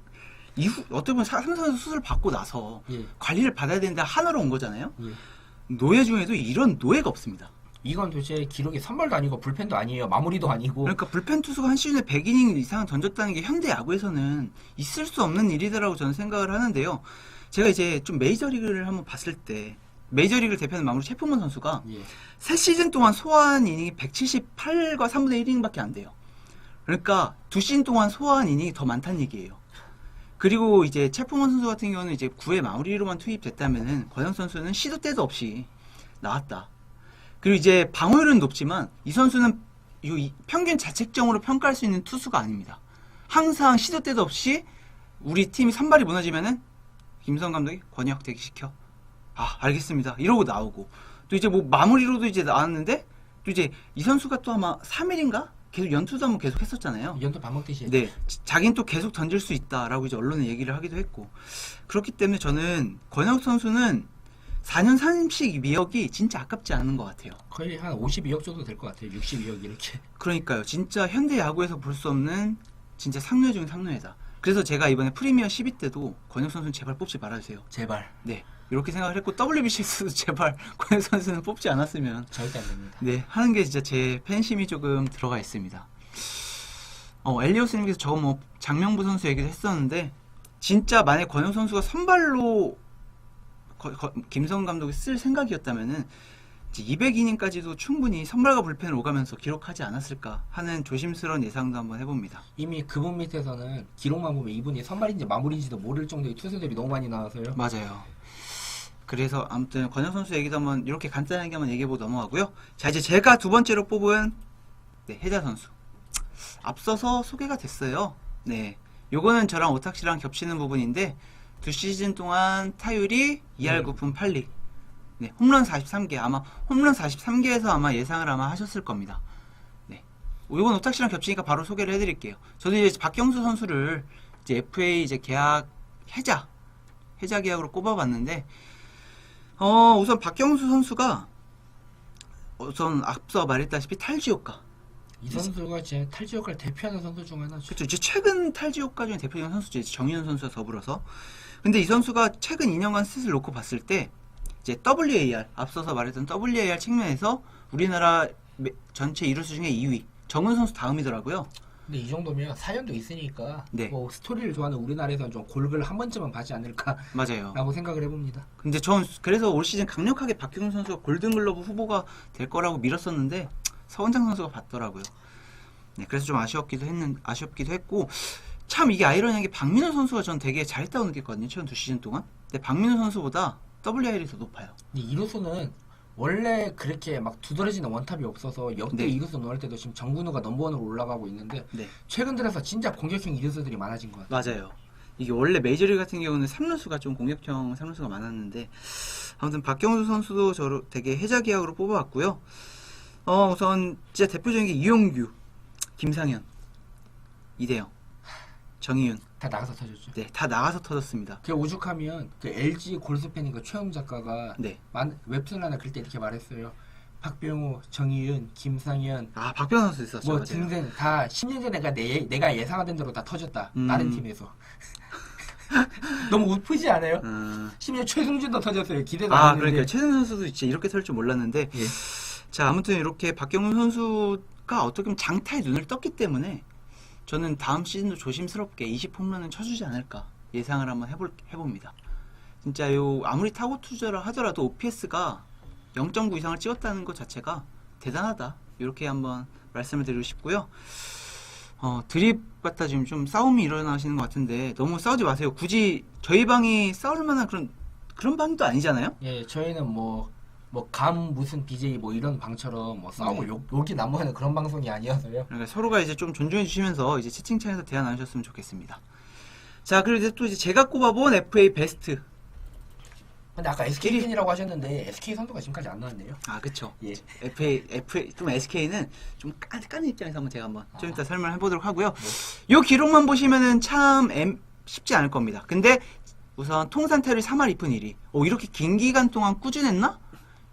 S1: 이후 어떻게 보면 삼성에서 수술 받고 나서
S2: 예.
S1: 관리를 받아야 되는데 하나로 온 거잖아요.
S2: 예.
S1: 노예 중에도 이런 노예가 없습니다.
S2: 이건 도대체 기록이 선발도 아니고 불펜도 아니에요. 마무리도 아니고.
S1: 그러니까 불펜 투수가 한 시즌에 100이닝 이상 던졌다는 게 현대 야구에서는 있을 수 없는 일이다라고 저는 생각을 하는데요. 제가 이제 좀 메이저리그를 한번 봤을 때 메이저리그를 대표하는 마무리 체프먼 선수가
S2: 예.
S1: 3시즌 동안 소화한 이닝이 178과 3분의 1이닝밖에 안 돼요. 그러니까 2시즌 동안 소화한 이닝이 더 많다는 얘기예요. 그리고 이제 체프먼 선수 같은 경우는 이제 9회 마무리로만 투입됐다면은 권영 선수는 시도 때도 없이 나왔다. 그리고 이제 방어율은 높지만 이 선수는 평균 자책점으로 평가할 수 있는 투수가 아닙니다. 항상 시도 때도 없이 우리 팀이 선발이 무너지면은 김성 감독이 권혁 대기시켜. 아, 알겠습니다. 이러고 나오고. 또 이제 뭐 마무리로도 이제 나왔는데 또 이제 이 선수가 또 아마 3일인가? 계속 연투도 한번 계속 했었잖아요.
S2: 연도 밥 먹듯이.
S1: 네. 자기는 또 계속 던질 수 있다라고 이제 언론에 얘기를 하기도 했고. 그렇기 때문에 저는 권혁 선수는 4년 산임식 미역이 진짜 아깝지 않은 것 같아요.
S2: 거의 한 52억 정도 될 것 같아요. 62억 이렇게.
S1: 그러니까요. 진짜 현대 야구에서 볼 수 없는 진짜 상노예 중에 상노예다. 그래서 제가 이번에 프리미어 12 때도 권혁 선수는 제발 뽑지 말아주세요.
S2: 제발.
S1: 네. 이렇게 생각을 했고 WBC에서도 제발 권혁 선수는 뽑지 않았으면
S2: 절대 안 됩니다.
S1: 네 하는 게 진짜 제 팬심이 조금 들어가 있습니다. 엘리오스님께서 저거 뭐 장명부 선수 얘기도 했었는데 진짜 만약 권혁 선수가 선발로 김성훈 감독이 쓸 생각이었다면은 200이닝까지도 충분히 선발과 불펜을 오가면서 기록하지 않았을까 하는 조심스러운 예상도 한번 해봅니다.
S2: 이미 그분 밑에서는 기록만 보면 이분이 선발인지 마무리인지도 모를 정도의 투수들이 너무 많이 나와서요.
S1: 맞아요. 그래서 아무튼 권혁 선수 얘기도 한번 이렇게 간단하게 한번 얘기해보고 넘어가고요. 자, 이제 제가 두 번째로 뽑은 혜자 선수. 앞서서 소개가 됐어요. 네, 요거는 저랑 오탁씨랑 겹치는 부분인데 2시즌 동안 타율이 2할 9푼 8리. 네, 홈런 43개. 아마 홈런 43개에서 아마 예상을 아마 하셨을 겁니다. 네. 이건 오탁씨랑 겹치니까 바로 소개를 해드릴게요. 저도 이제 박경수 선수를 이제 FA 이제 해자 계약으로 꼽아봤는데, 우선 박경수 선수가 우선 앞서 말했다시피 탈지효과.
S2: 이 선수가 제 탈지역을 대표하는 선수 중 하나죠.
S1: 그렇죠. 이제 최근 탈지효과 중에 대표적인 선수죠. 이제 정희연 선수와 더불어서. 근데 이 선수가 최근 2년간 스탯을 놓고 봤을 때 이제 WAR, 앞서서 말했던 WAR 측면에서 우리나라 전체 이루수 중에 2위, 정은 선수 다음이더라고요.
S2: 근데 이 정도면 사연도 있으니까
S1: 네.
S2: 뭐 스토리를 좋아하는 우리나라에서는 좀 골을 한 번쯤은 받지 않을까라고
S1: 맞아요.
S2: 생각을 해봅니다.
S1: 근데 전 그래서 올 시즌 강력하게 박규성 선수가 골든글러브 후보가 될 거라고 밀었었는데 서원장 선수가 받더라고요. 네, 그래서 좀 아쉽기도 했고 참 이게 아이러니하게 박민호 선수가 전 되게 잘했다고 느꼈거든요. 최근 2시즌 동안. 근데 박민호 선수보다 WR이 더 높아요.
S2: 근데 이루수는 원래 그렇게 막 두드러지는 원탑이 없어서 역대
S1: 네.
S2: 이루수 넣을 때도 지금 정근우가 넘버원으로 올라가고 있는데
S1: 네,
S2: 최근 들어서 진짜 공격형 이루수들이 많아진 것 같아요.
S1: 맞아요. 이게 원래 메이저리그 같은 경우는 3루수가 좀 공격형 3루수가 많았는데 아무튼 박경수 선수도 저로 되게 해자 기약으로 뽑아왔고요. 우선 진짜 대표적인 게 이용규, 김상현, 이대영, 정희윤,
S2: 다 나가서 터졌죠.
S1: 네, 다 나가서 터졌습니다.
S2: 그 오죽하면 그 LG 골수팬인 그 최영 작가가
S1: 네,
S2: 웹툰 하나 그릴 때 이렇게 말했어요. 박병호, 정희윤, 김상현
S1: 아 박병호 선수 있었죠.
S2: 뭐
S1: 맞아요.
S2: 등등 다 10년 전에 내가 예상하던 대로 다 터졌다. 다른 팀에서. 너무 우프지 않아요? 10년 최승준도 터졌어요. 기대도 안 했는데.
S1: 그러니까 최승 선수도 진짜 이렇게 설 줄 몰랐는데
S2: 예.
S1: 자 아무튼 이렇게 박경훈 선수가 어떻게 보면 장타에 눈을 떴기 때문에 저는 다음 시즌도 조심스럽게 20홈런은 쳐주지 않을까 예상을 한번 해봅니다. 진짜 아무리 타고 투자를 하더라도 OPS가 0.9 이상을 찍었다는 것 자체가 대단하다. 이렇게 한번 말씀을 드리고 싶고요. 드립 갖다 지금 좀 싸움이 일어나시는 것 같은데 너무 싸우지 마세요. 굳이 저희 방이 싸울 만한 그런 방도 아니잖아요.
S2: 예, 저희는 감 무슨 BJ 뭐 이런 방처럼 뭐 싸우고
S1: 네.
S2: 욕이 난무하는 그런 방송이 아니어서요.
S1: 그러니까 서로가 이제 좀 존중해 주시면서 이제 채팅창에서 대화 나누셨으면 좋겠습니다. 자, 그리고 이제 또 이제 제가 꼽아본 FA 베스트.
S2: 근데 아까 SK 팬이라고 하셨는데 SK 선수가 지금까지 안 나왔네요.
S1: 아, 그쵸.
S2: 예.
S1: FA 좀 SK는 좀 까는 입장에서 한번 제가 한번 좀 이따 설명을 해보도록 하고요.
S2: 네.
S1: 요 기록만 보시면은 참 쉽지 않을 겁니다. 근데 우선 통산 타율이 3할 2푼 1리. 이렇게 긴 기간 동안 꾸준했나?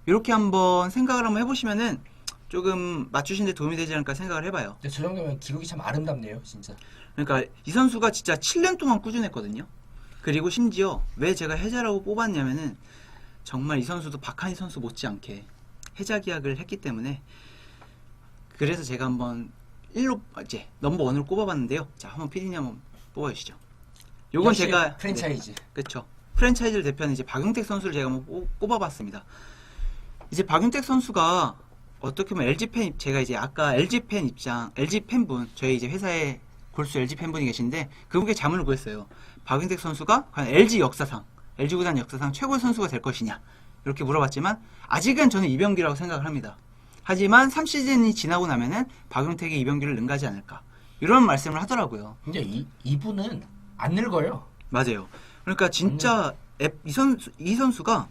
S1: 이렇게 한번 생각을 한번 해보시면은 조금 맞추신 데 도움이 되지 않을까 생각을 해봐요.
S2: 근데 저 정도면 기록이 참 아름답네요, 진짜.
S1: 그러니까 이 선수가 진짜 7년 동안 꾸준했거든요. 그리고 심지어 왜 제가 해자라고 뽑았냐면은 정말 이 선수도 박한희 선수 못지않게 해자 계약을 했기 때문에 그래서 제가 한번 1로 이제 넘버 원으로 꼽아봤는데요. 자, 한번 PD님 한번 뽑아주시죠. 요건
S2: 역시
S1: 제가
S2: 프랜차이즈.
S1: 네, 그쵸. 프랜차이즈를 대표하는 이제 박용택 선수를 제가 한번 꼽아봤습니다. 이제 박용택 선수가 어떻게 보면 LG 팬, 제가 이제 아까 LG 팬분, 저희 이제 회사에 골수 LG 팬분이 계신데 그분께 자문을 구했어요. 박용택 선수가 과연 LG 구단 역사상 최고의 선수가 될 것이냐 이렇게 물어봤지만 아직은 저는 이병기라고 생각을 합니다. 하지만 3시즌이 지나고 나면은 박용택이 이병기를 능가하지 않을까 이런 말씀을 하더라고요.
S2: 근데 이분은 안 늙어요.
S1: 맞아요. 그러니까 진짜 이 선수가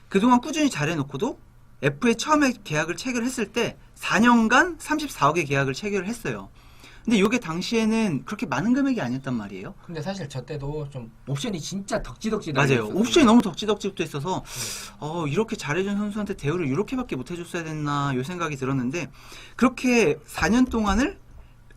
S1: 그동안 꾸준히 잘해놓고도 FA 처음에 계약을 체결했을 때 4년간 34억의 계약을 체결을 했어요. 근데 이게 당시에는 그렇게 많은 금액이 아니었단 말이에요.
S2: 근데 사실 저 때도 좀 옵션이 진짜 덕지덕지
S1: 맞아요.
S2: 달려있었어요.
S1: 옵션이 너무 덕지덕지 붙어 있어서 이렇게 잘해준 선수한테 대우를 이렇게밖에 못 해줬어야 됐나 이 생각이 들었는데 그렇게 4년 동안을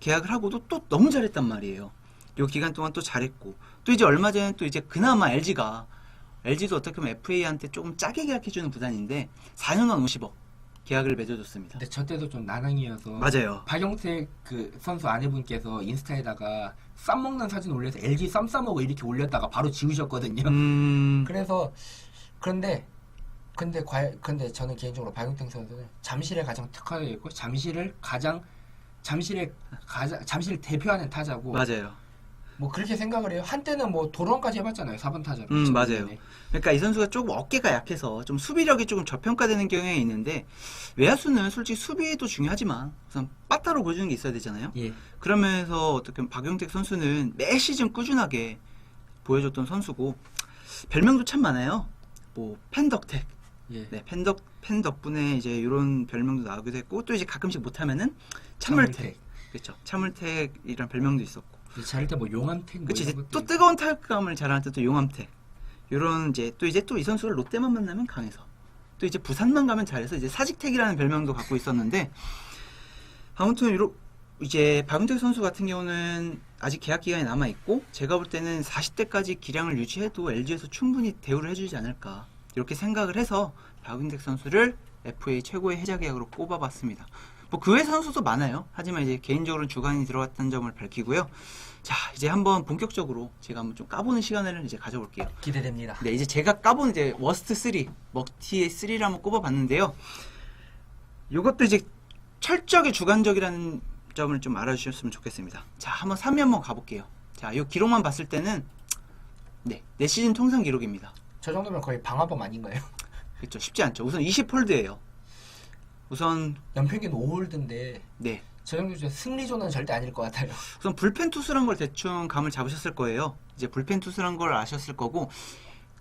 S1: 계약을 하고도 또 너무 잘했단 말이에요. 이 기간 동안 또 잘했고 또 이제 얼마 전에 또 이제 그나마 LG도 어떻게 보면 FA한테 조금 짜게 계약해주는 구단인데 4년간 50억 계약을 맺어줬습니다.
S2: 근데 저 때도 좀 난항이어서
S1: 맞아요.
S2: 박용택 그 선수 아내분께서 인스타에다가 쌈 먹는 사진 올려서 LG 쌈 싸먹어 이렇게 올렸다가 바로 지우셨거든요. 그래서 그런데 저는 개인적으로 박용택 선수는 잠실에 가장 특화되어 있고 잠실을 대표하는 타자고
S1: 맞아요.
S2: 뭐 그렇게 생각을 해요. 한때는 뭐 도론까지 해봤잖아요. 4번 타자로.
S1: 맞아요. 그러니까 이 선수가 조금 어깨가 약해서 좀 수비력이 조금 저평가되는 경향이 있는데 외야수는 솔직히 수비도 중요하지만 우선 빠따로 보여주는 게 있어야 되잖아요.
S2: 예.
S1: 그러면서 어떻게 보면 박용택 선수는 매 시즌 꾸준하게 보여줬던 선수고 별명도 참 많아요. 뭐 팬덕택.
S2: 예.
S1: 네, 팬 덕분에 이제 이런 별명도 나오기도 했고 또 이제 가끔씩 못하면은 찬물택. 그렇죠. 찬물택이란 별명도 있었고.
S2: 잘 때 뭐 용암택 뭐
S1: 그치 이제
S2: 이런
S1: 또
S2: 것도
S1: 뜨거운 타격감을 잘하는 또 용암택 요런 이제 또 이 선수를 롯데만 만나면 강해서 또 이제 부산만 가면 잘해서 이제 사직택이라는 별명도 갖고 있었는데 아무튼 이제 박용택 선수 같은 경우는 아직 계약 기간이 남아 있고 제가 볼 때는 40대까지 기량을 유지해도 LG에서 충분히 대우를 해주지 않을까 이렇게 생각을 해서 박용택 선수를 FA 최고의 해자 계약으로 꼽아봤습니다. 뭐 그 외 선수도 많아요. 하지만 이제 개인적으로 주간이 들어갔다는 점을 밝히고요. 자, 이제 한번 본격적으로 제가 한번 좀 까보는 시간을 이제 가져볼게요.
S2: 기대됩니다.
S1: 네, 이제 제가 까본 이제 워스트 3, 먹튀의 3를 한번 꼽아봤는데요. 이것도 이제 철저하게 주관적이라는 점을 좀 알아주셨으면 좋겠습니다. 자, 한번 3위 한번 가볼게요. 자, 이 기록만 봤을 때는 네, 내 시즌 통산 기록입니다.
S2: 저 정도면 거의 방화범 아닌가요?
S1: 그렇죠, 쉽지 않죠. 우선 20홀드예요. 우선
S2: 연평균 5홀드인데
S1: 네,
S2: 저 정도 승리조는 절대 아닐 것 같아요.
S1: 우선 불펜 투수란 걸 대충 감을 잡으셨을 거예요. 이제 불펜 투수란 걸 아셨을 거고,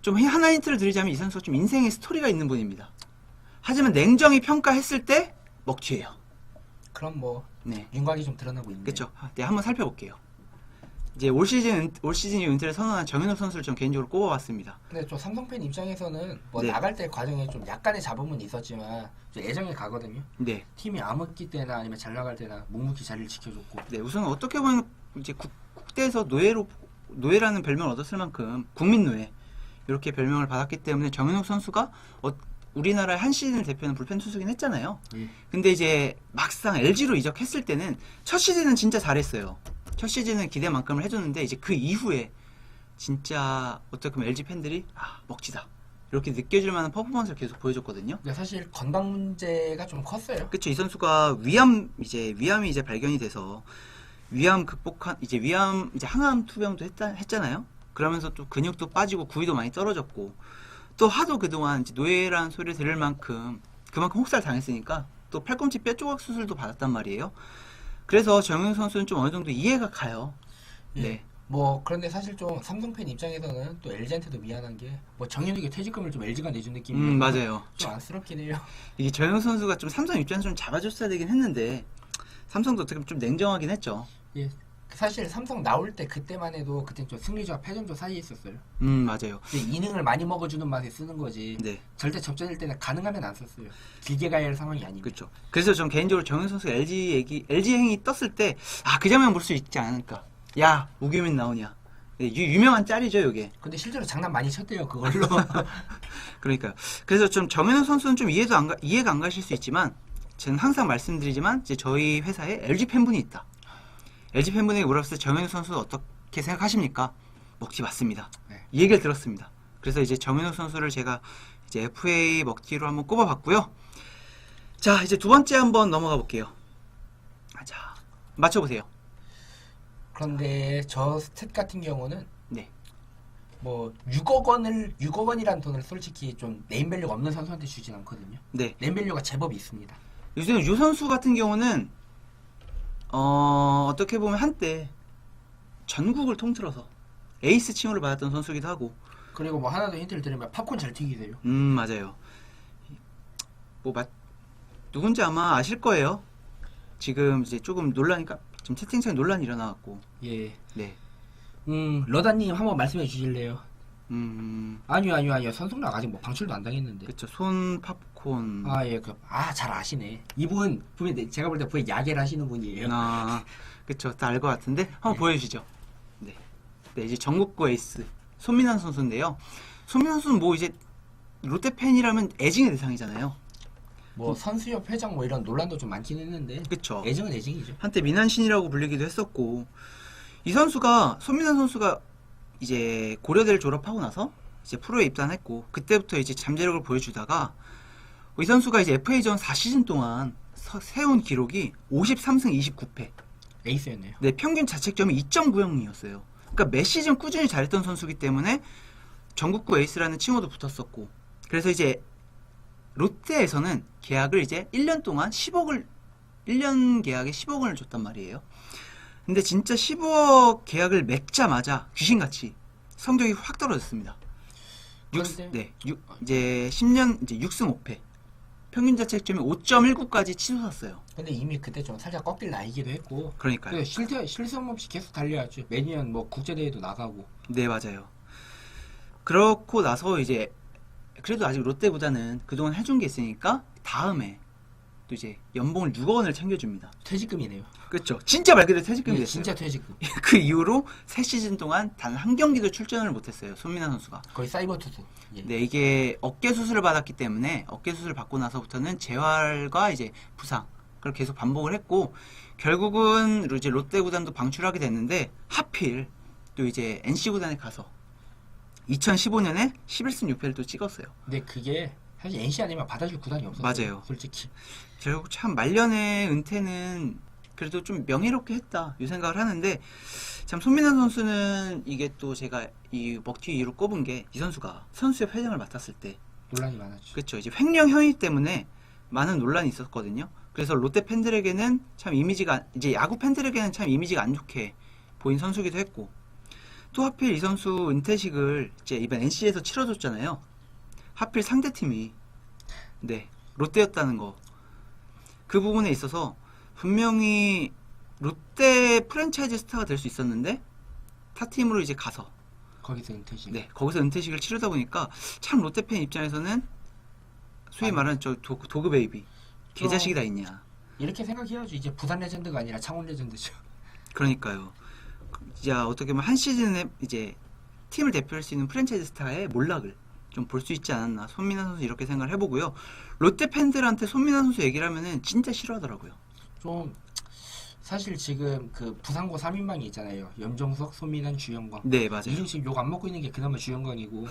S1: 좀 하나 힌트를 드리자면 이 선수가 좀 인생의 스토리가 있는 분입니다. 하지만 냉정히 평가했을 때 먹튀예요.
S2: 그럼 뭐
S1: 네,
S2: 윤곽이 좀 드러나고 있네요.
S1: 그렇죠. 네, 한번 살펴볼게요. 이제 올 시즌 은퇴를 선언한 정현욱 선수를 좀 개인적으로 꼽아봤습니다.
S2: 근데 또 삼성 팬 입장에서는 뭐
S1: 네.
S2: 나갈 때 과정에 좀 약간의 잡음은 있었지만 좀 애정이 가거든요.
S1: 네,
S2: 팀이 암흑기 때나 아니면 잘 나갈 때나 묵묵히 자리를 지켜줬고.
S1: 네, 우선 어떻게 보면 이제 국대에서 노예라는 별명을 얻었을 만큼 국민 노예 이렇게 별명을 받았기 때문에 정현욱 선수가 우리나라의 한 시즌을 대표하는 불펜 투수긴 했잖아요.
S2: 예.
S1: 근데 이제 막상 LG로 이적했을 때는 첫 시즌은 진짜 잘했어요. 첫 시즌은 기대만큼을 해줬는데 이제 그 이후에 진짜 어떻게 보면 LG 팬들이 먹튀다 이렇게 느껴질 만한 퍼포먼스를 계속 보여줬거든요.
S2: 근데 사실 건강 문제가 좀 컸어요.
S1: 그쵸, 이 선수가 위암이 이제 발견이 돼서 위암 이제 항암 투병도 했잖아요. 그러면서 또 근육도 빠지고 구위도 많이 떨어졌고 또 하도 그동안 이제 노예라는 소리를 들을 만큼 그만큼 혹살 당했으니까 또 팔꿈치 뼈 조각 수술도 받았단 말이에요. 그래서 정윤 선수는 좀 어느 정도 이해가 가요.
S2: 예.
S1: 네.
S2: 뭐 그런데 사실 좀 삼성 팬 입장에서는 또 LG한테도 미안한 게 뭐 정현욱의 퇴직금을 좀 LG가 내준 느낌이에요.
S1: 맞아요.
S2: 좀 안쓰럽긴 해요.
S1: 이게 정윤 선수가 좀 삼성 입장에서 좀 잡아줬어야 되긴 했는데 삼성도 어떻게 보면 좀 냉정하긴 했죠.
S2: 예. 사실 삼성 나올 때 그때만 해도 그땐 좀 승리조와 패전조 사이에 있었어요.
S1: 맞아요.
S2: 근데 이닝을 많이 먹어주는 맛에 쓰는 거지.
S1: 네.
S2: 절대 접전일 때는 가능하면 안 썼어요. 길게 가야 할 상황이 아니고.
S1: 그렇죠. 그래서 전 개인적으로 정윤 선수 LG 행이 떴을 때 그 장면 볼 수 있지 않을까. 야, 우규민 나오냐. 네, 유명한 짤이죠, 이게.
S2: 근데 실제로 장난 많이 쳤대요, 그걸로.
S1: 그러니까요. 그래서 좀 정현우 선수는 좀 이해가 안 가실 수 있지만 저는 항상 말씀드리지만 이제 저희 회사에 LG 팬분이 있다. LG 팬분에게 물었을 때 정현우 선수 어떻게 생각하십니까? 먹튀 맞습니다.
S2: 네.
S1: 이 얘기를 들었습니다. 그래서 이제 정현우 선수를 제가 이제 FA 먹튀로 한번 꼽아봤고요. 자, 이제 두 번째 한번 넘어가 볼게요. 자, 맞춰보세요.
S2: 그런데 저 스탯 같은 경우는
S1: 네.
S2: 뭐 6억 원이란 돈을 솔직히 좀 네임밸류가 없는 선수한테 주진 않거든요.
S1: 네.
S2: 네임밸류가 제법 있습니다.
S1: 요즘 유 선수 같은 경우는 어떻게 보면 한때 전국을 통틀어서 에이스 칭호를 받았던 선수기도 하고.
S2: 그리고 뭐 하나 더 힌트를 드리면 팝콘 잘 튀기세요.
S1: 맞아요. 누군지 아마 아실 거예요. 지금 이제 조금 논란이니까 지금 채팅창에 논란이 일어나갖고.
S2: 예.
S1: 네.
S2: 러다님 한번 말씀해 주실래요? 아니요. 선승락 아직 뭐 방출도 안 당했는데.
S1: 그쵸. 손 팝콘.
S2: 예. 잘 아시네. 이분 분명히 제가 볼 때 분명히 야계를 하시는 분이에요.
S1: 그쵸. 다 알 것 같은데 한번
S2: 네.
S1: 보여주시죠. 네. 네, 이제 전국구 에이스 손민환 선수인데요. 손민환 선수는 뭐 이제 롯데 팬이라면 애증의 대상이잖아요.
S2: 뭐 선수협 회장 뭐 이런 논란도 좀 많긴 했는데.
S1: 그쵸.
S2: 애정은 애정이죠.
S1: 한때 민환신이라고 불리기도 했었고, 손민환 선수가 이제 고려대를 졸업하고 나서 이제 프로에 입단했고, 그때부터 이제 잠재력을 보여주다가 이 선수가 이제 FA전 4시즌 동안 세운 기록이 53승 29패.
S2: 에이스였네요.
S1: 네, 평균 자책점이 2.90이었어요. 그러니까 몇 시즌 꾸준히 잘했던 선수기 때문에 전국구 에이스라는 칭호도 붙었었고, 그래서 이제 롯데에서는 계약을 이제 1년 동안 1년 계약에 10억 원을 줬단 말이에요. 근데 진짜 15억 계약을 맺자마자 귀신같이 성적이 확 떨어졌습니다. 이제 10년 이제 6승 5패. 평균 자책점이 5.19까지 치솟았어요.
S2: 근데 이미 그때 좀 살짝 꺾일 나이기도 했고.
S1: 그러니까요.
S2: 실수 없이 계속 달려야죠. 매년 뭐 국제대회도 나가고.
S1: 네, 맞아요. 그렇고 나서 이제 그래도 아직 롯데보다는 그동안 해준 게 있으니까 다음에 또 이제 연봉을 6억 원을 챙겨줍니다.
S2: 퇴직금이네요.
S1: 그렇죠. 진짜 말 그대로 퇴직금이 됐어요.
S2: 진짜 퇴직금.
S1: 그 이후로 3시즌 동안 단 한 경기도 출전을 못했어요. 손민환 선수가.
S2: 거의 사이버 투수. 예.
S1: 네, 이게 어깨 수술을 받았기 때문에 어깨 수술을 받고 나서부터는 재활과 이제 부상 그걸 계속 반복을 했고 결국은 이제 롯데 구단도 방출하게 됐는데 하필 또 이제 NC 구단에 가서 2015년에 11승 6패를 또 찍었어요.
S2: 근데 그게 사실 NC 아니면 받아줄 구단이 없었어요.
S1: 맞아요.
S2: 솔직히.
S1: 결국 참 말년의 은퇴는 그래도 좀 명예롭게 했다 이 생각을 하는데 참 손민환 선수는 이게 또 제가 이 먹튀 이유로 꼽은 게 이 선수가 선수의 회장을 맡았을 때
S2: 논란이 많았죠.
S1: 그렇죠. 이제 횡령 행위 때문에 많은 논란이 있었거든요. 그래서 롯데 팬들에게는 참 이미지가 이제 야구 팬들에게는 참 이미지가 안 좋게 보인 선수기도 했고 또 하필 이 선수 은퇴식을 이제 이번 NC에서 치러줬잖아요. 하필 상대팀이 네 롯데였다는 거. 그 부분에 있어서 분명히 롯데 프랜차이즈 스타가 될 수 있었는데 타 팀으로 이제 가서
S2: 거기서 은퇴식.
S1: 네 거기서 은퇴식을 치르다 보니까 참 롯데 팬 입장에서는 소위 말하는 저 도그 베이비 개자식이 다 있냐.
S2: 이렇게 생각해야지. 이제 부산 레전드가 아니라 창원 레전드죠.
S1: 그러니까요. 이제 어떻게 보면 한 시즌에 이제 팀을 대표할 수 있는 프랜차이즈 스타의 몰락을 좀 볼 수 있지 않았나. 손민환 선수 이렇게 생각을 해보고요. 롯데 팬들한테 손민환 선수 얘기를 하면은 진짜 싫어하더라고요.
S2: 좀 사실 지금 그 부산고 3인방이 있잖아요. 염정석, 손민환, 주영광.
S1: 네 맞아요.
S2: 요즘 지금 욕 안 먹고 있는 게 그나마 주영광이고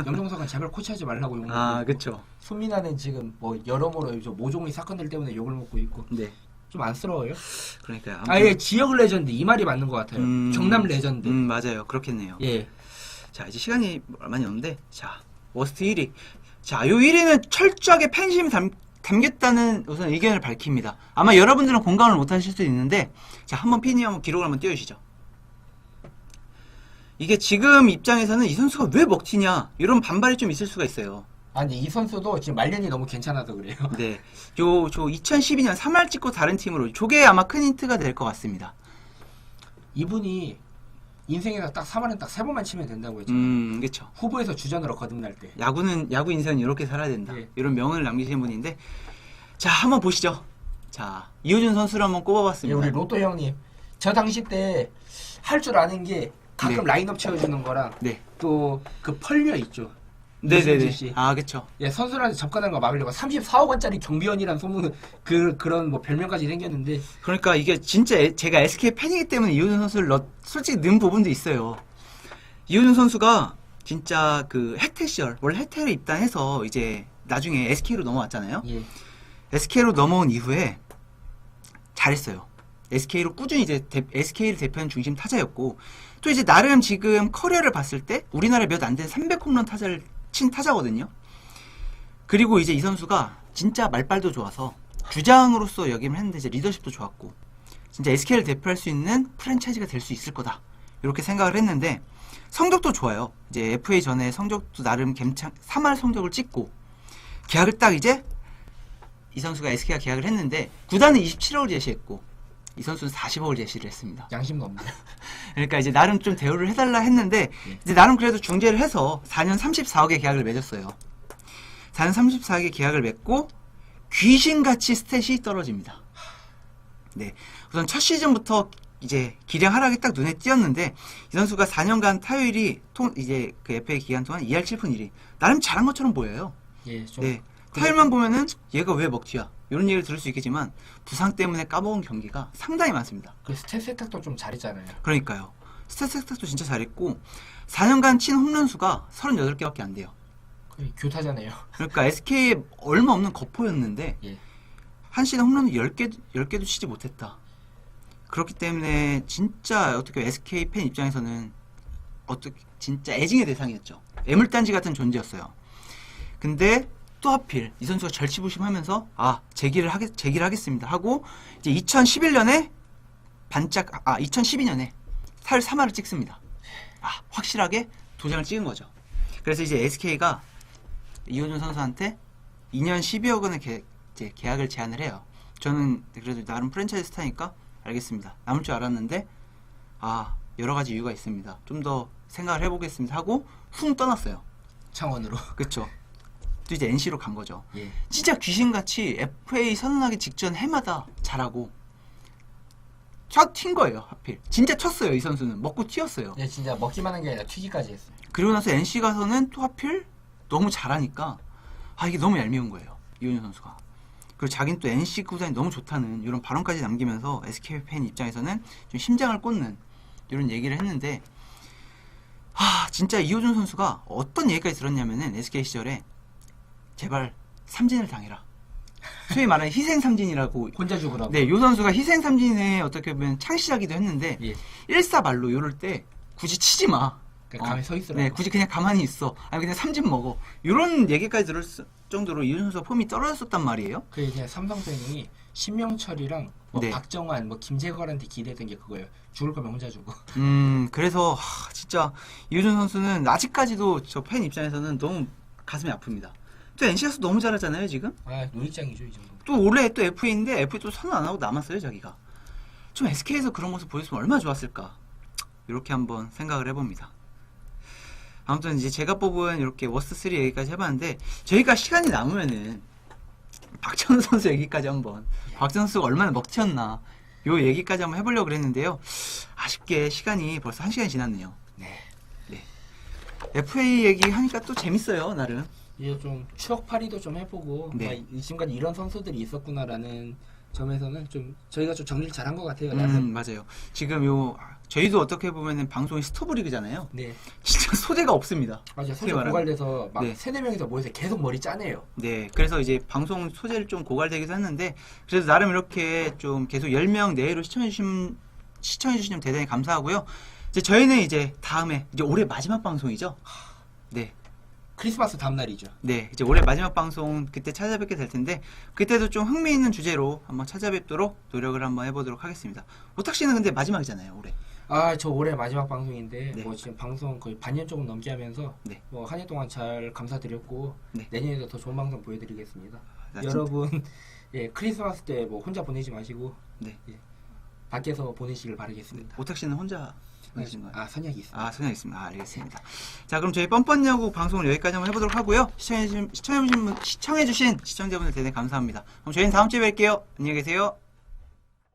S2: 염정석은 제발 코치하지 말라고 욕 먹고
S1: 아
S2: 있고
S1: 그쵸.
S2: 손민환은 지금 뭐 여러모로 모종의 사건들 때문에 욕을 먹고 있고
S1: 네
S2: 좀 안쓰러워요.
S1: 그러니까요.
S2: 아예 지역 레전드 이 말이 맞는 것 같아요. 경남 레전드.
S1: 맞아요. 그렇겠네요.
S2: 예.
S1: 자 이제 시간이 많이 없는데 자 워스트 1위. 자 요 1위는 철저하게 팬심이 담겼다는 우선 의견을 밝힙니다. 아마 여러분들은 공감을 못하실 수도 있는데 자 한번 피니 한번 기록을 한번 띄워주시죠. 이게 지금 입장에서는 이 선수가 왜 먹튀냐 이런 반발이 좀 있을 수가 있어요.
S2: 아니 이 선수도 지금 말년이 너무 괜찮아서 그래요.
S1: 네, 저 2012년 3할 찍고 다른 팀으로 저게 아마 큰 힌트가 될 것 같습니다.
S2: 이분이 인생에서 딱 3할은 딱 3번만 치면 된다고 했잖아요.
S1: 그렇죠.
S2: 후보에서 주전으로 거듭날 때.
S1: 야구 인생은 이렇게 살아야 된다.
S2: 예.
S1: 이런 명언을 남기신 분인데 자 한번 보시죠. 자 이호준 선수를 한번
S2: 예,
S1: 꼽아봤습니다.
S2: 우리 로또 형님. 저 당시 때 할 줄 아는 게 가끔
S1: 네.
S2: 라인업 채워주는 거랑
S1: 네,
S2: 또 그 펄려 있죠.
S1: 네네네.
S2: 이승재 씨.
S1: 아 그렇죠.
S2: 예, 선수한테 접근하는 거 막으려고 34억 원짜리 경비원이란 소문 그런 뭐 별명까지 생겼는데
S1: 그러니까 이게 진짜 제가 SK 팬이기 때문에 이호준 선수를 솔직히 넣은 부분도 있어요. 이호준 선수가 진짜 그 혜태 시절 원래 혜태를 입단해서 이제 나중에 SK로 넘어왔잖아요.
S2: 예.
S1: SK로 넘어온 이후에 잘했어요. SK로 꾸준히 이제 SK를 대표하는 중심 타자였고 또 이제 나름 지금 커리어를 봤을 때 우리나라 몇 안 된 300홈런 타자를 친 타자거든요. 그리고 이제 이 선수가 진짜 말빨도 좋아서 주장으로서 역임을 했는데 이제 리더십도 좋았고 진짜 SK를 대표할 수 있는 프랜차이즈가 될 수 있을 거다 이렇게 생각을 했는데 성적도 좋아요. 이제 FA 전에 성적도 나름 3할 성적을 찍고 계약을 딱 이제 이 선수가 SK가 계약을 했는데 구단은 27억을 제시했고 이 선수는 40억을 제시를 했습니다.
S2: 양심도 없네요.
S1: 그러니까 이제 나름 좀 대우를 해달라 했는데
S2: 예.
S1: 이제 나름 그래도 중재를 해서 4년 34억의 계약을 맺었어요. 4년 34억의 계약을 맺고 귀신같이 스탯이 떨어집니다. 네, 우선 첫 시즌부터 이제 기량 하락이 딱 눈에 띄었는데 이 선수가 4년간 타율이 이제 그 FA 기간 동안 2할 7푼 1리 나름 잘한 것처럼 보여요.
S2: 예, 좀
S1: 네, 타율만 보면은 얘가 왜 먹튀야 이런 얘기를 들을 수 있겠지만 부상 때문에 까먹은 경기가 상당히 많습니다.
S2: 그 스탯 세탁도 좀 잘했잖아요.
S1: 그러니까요. 스탯 세탁도 진짜 잘했고 4년간 친 홈런 수가 38개밖에 안 돼요.
S2: 그 교타잖아요.
S1: 그러니까 SK에 얼마 없는 거포였는데
S2: 예.
S1: 한 시즌 홈런을 10개도 치지 못했다. 그렇기 때문에 진짜 어떻게 SK 팬 입장에서는 어떻게 진짜 애증의 대상이었죠. 애물단지 같은 존재였어요. 근데 또 하필 이 선수가 절치부심하면서 재기를 하겠습니다 하고 이제 2011년에 2012년에 타율 3할을 찍습니다. 확실하게 도장을 찍은 거죠. 그래서 이제 SK가 이호준 선수한테 2년 12억 원의 계약을 제안을 해요. 저는 그래도 나름 프랜차이즈 스타니까 알겠습니다. 남을 줄 알았는데 여러 가지 이유가 있습니다. 좀 더 생각을 해보겠습니다 하고 훅 떠났어요.
S2: 창원으로.
S1: 그쵸. 또 이제 NC로 간 거죠.
S2: 예.
S1: 진짜 귀신같이 FA 선언하기 직전 해마다 잘하고 튀인 거예요. 하필 진짜 쳤어요. 이 선수는 먹고 튀었어요.
S2: 예, 진짜 먹기만 한 게 아니라 튀기까지 했어요.
S1: 그리고 나서 NC 가서는 또 하필 너무 잘하니까 이게 너무 얄미운 거예요. 이호준 선수가. 그리고 자기는 또 NC 구단이 너무 좋다는 이런 발언까지 남기면서 SK 팬 입장에서는 좀 심장을 꽂는 이런 얘기를 했는데, 진짜 이호준 선수가 어떤 얘기까지 들었냐면은 SK 시절에 제발 삼진을 당해라. 소위 말하는 희생 삼진이라고.
S2: 혼자 죽으라고.
S1: 네, 요 선수가 희생 삼진에 어떻게 보면 창시하기도 했는데
S2: 예.
S1: 일사말로 요럴 때 굳이 치지 마.
S2: 그냥 가만히 서 있으라고.
S1: 네, 굳이 그냥 가만히 있어. 아니 그냥 삼진 먹어. 이런 얘기까지 들을 정도로 이호준 선수가 폼이 떨어졌었단 말이에요.
S2: 그 이제 삼성팬이 신명철이랑 뭐
S1: 네.
S2: 박정환, 뭐 김재걸한테 기대했던 게 그거예요. 죽을 거면 혼자 죽어.
S1: 그래서 진짜 이호준 선수는 아직까지도 저 팬 입장에서는 너무 가슴이 아픕니다. 또 NC에서 너무 잘하잖아요 지금.
S2: 아, 노익장이죠 이 정도.
S1: 또 올해 또 FA인데 FA 또 선언 안 하고 남았어요 자기가. 좀 SK에서 그런 모습 보였으면 얼마나 좋았을까. 이렇게 한번 생각을 해봅니다. 아무튼 이제 제가 뽑은 이렇게 워스트 3 얘기까지 해봤는데, 저희가 시간이 남으면은 박찬호 선수 얘기까지 한번, 박찬호 선수가 얼마나 먹튀였나 요 얘기까지 한번 해보려고 그랬는데요. 아쉽게 시간이 벌써 1시간이 지났네요.
S2: 네.
S1: FA 얘기하니까 또 재밌어요 나름.
S2: 이제 좀 추억팔이도 좀 해보고
S1: 네.
S2: 지금까지 이런 선수들이 있었구나라는 점에서는 좀 저희가 좀 정리를 잘한 것 같아요. 나름.
S1: 맞아요. 지금 저희도 어떻게 보면은 방송이 스토브리그잖아요.
S2: 네.
S1: 진짜 소재가 없습니다.
S2: 맞아요.
S1: 소위
S2: 소재
S1: 말하는.
S2: 고갈돼서 막
S1: 네.
S2: 3-4명이서 모여서 계속 머리 짜내요.
S1: 네, 그래서 이제 방송 소재를 좀 고갈되기도 했는데, 그래도 나름 이렇게 좀 계속 10명 내외로 시청해주시면 대단히 감사하고요. 이제 저희는 이제 다음에, 이제 올해 마지막 방송이죠? 네.
S2: 크리스마스 다음 날이죠.
S1: 네, 이제 올해 마지막 방송 그때 찾아뵙게 될 텐데, 그때도 좀 흥미있는 주제로 한번 찾아뵙도록 노력을 한번 해보도록 하겠습니다. 오탁 씨는 근데 마지막이잖아요, 올해.
S2: 아, 저 올해 마지막 방송인데
S1: 네.
S2: 뭐 지금 방송 거의 반년 조금 넘게 하면서
S1: 네.
S2: 뭐 한 해 동안 잘 감사드렸고
S1: 네.
S2: 내년에도 더 좋은 방송 보여드리겠습니다.
S1: 나
S2: 여러분 예, 크리스마스 때 뭐 혼자 보내지 마시고
S1: 네.
S2: 예, 밖에서 보내시길 바라겠습니다.
S1: 오탁 씨는 혼자 하신 거예요?
S2: 아, 선약이 있습니다.
S1: 선약 있습니다. 알겠습니다. 자, 그럼 저희 뻔뻔야구 방송을 여기까지 한번 해보도록 하고요. 시청해주신 시청자분들 대단히 감사합니다. 그럼 저희는 다음 주에 뵐게요. 안녕히 계세요.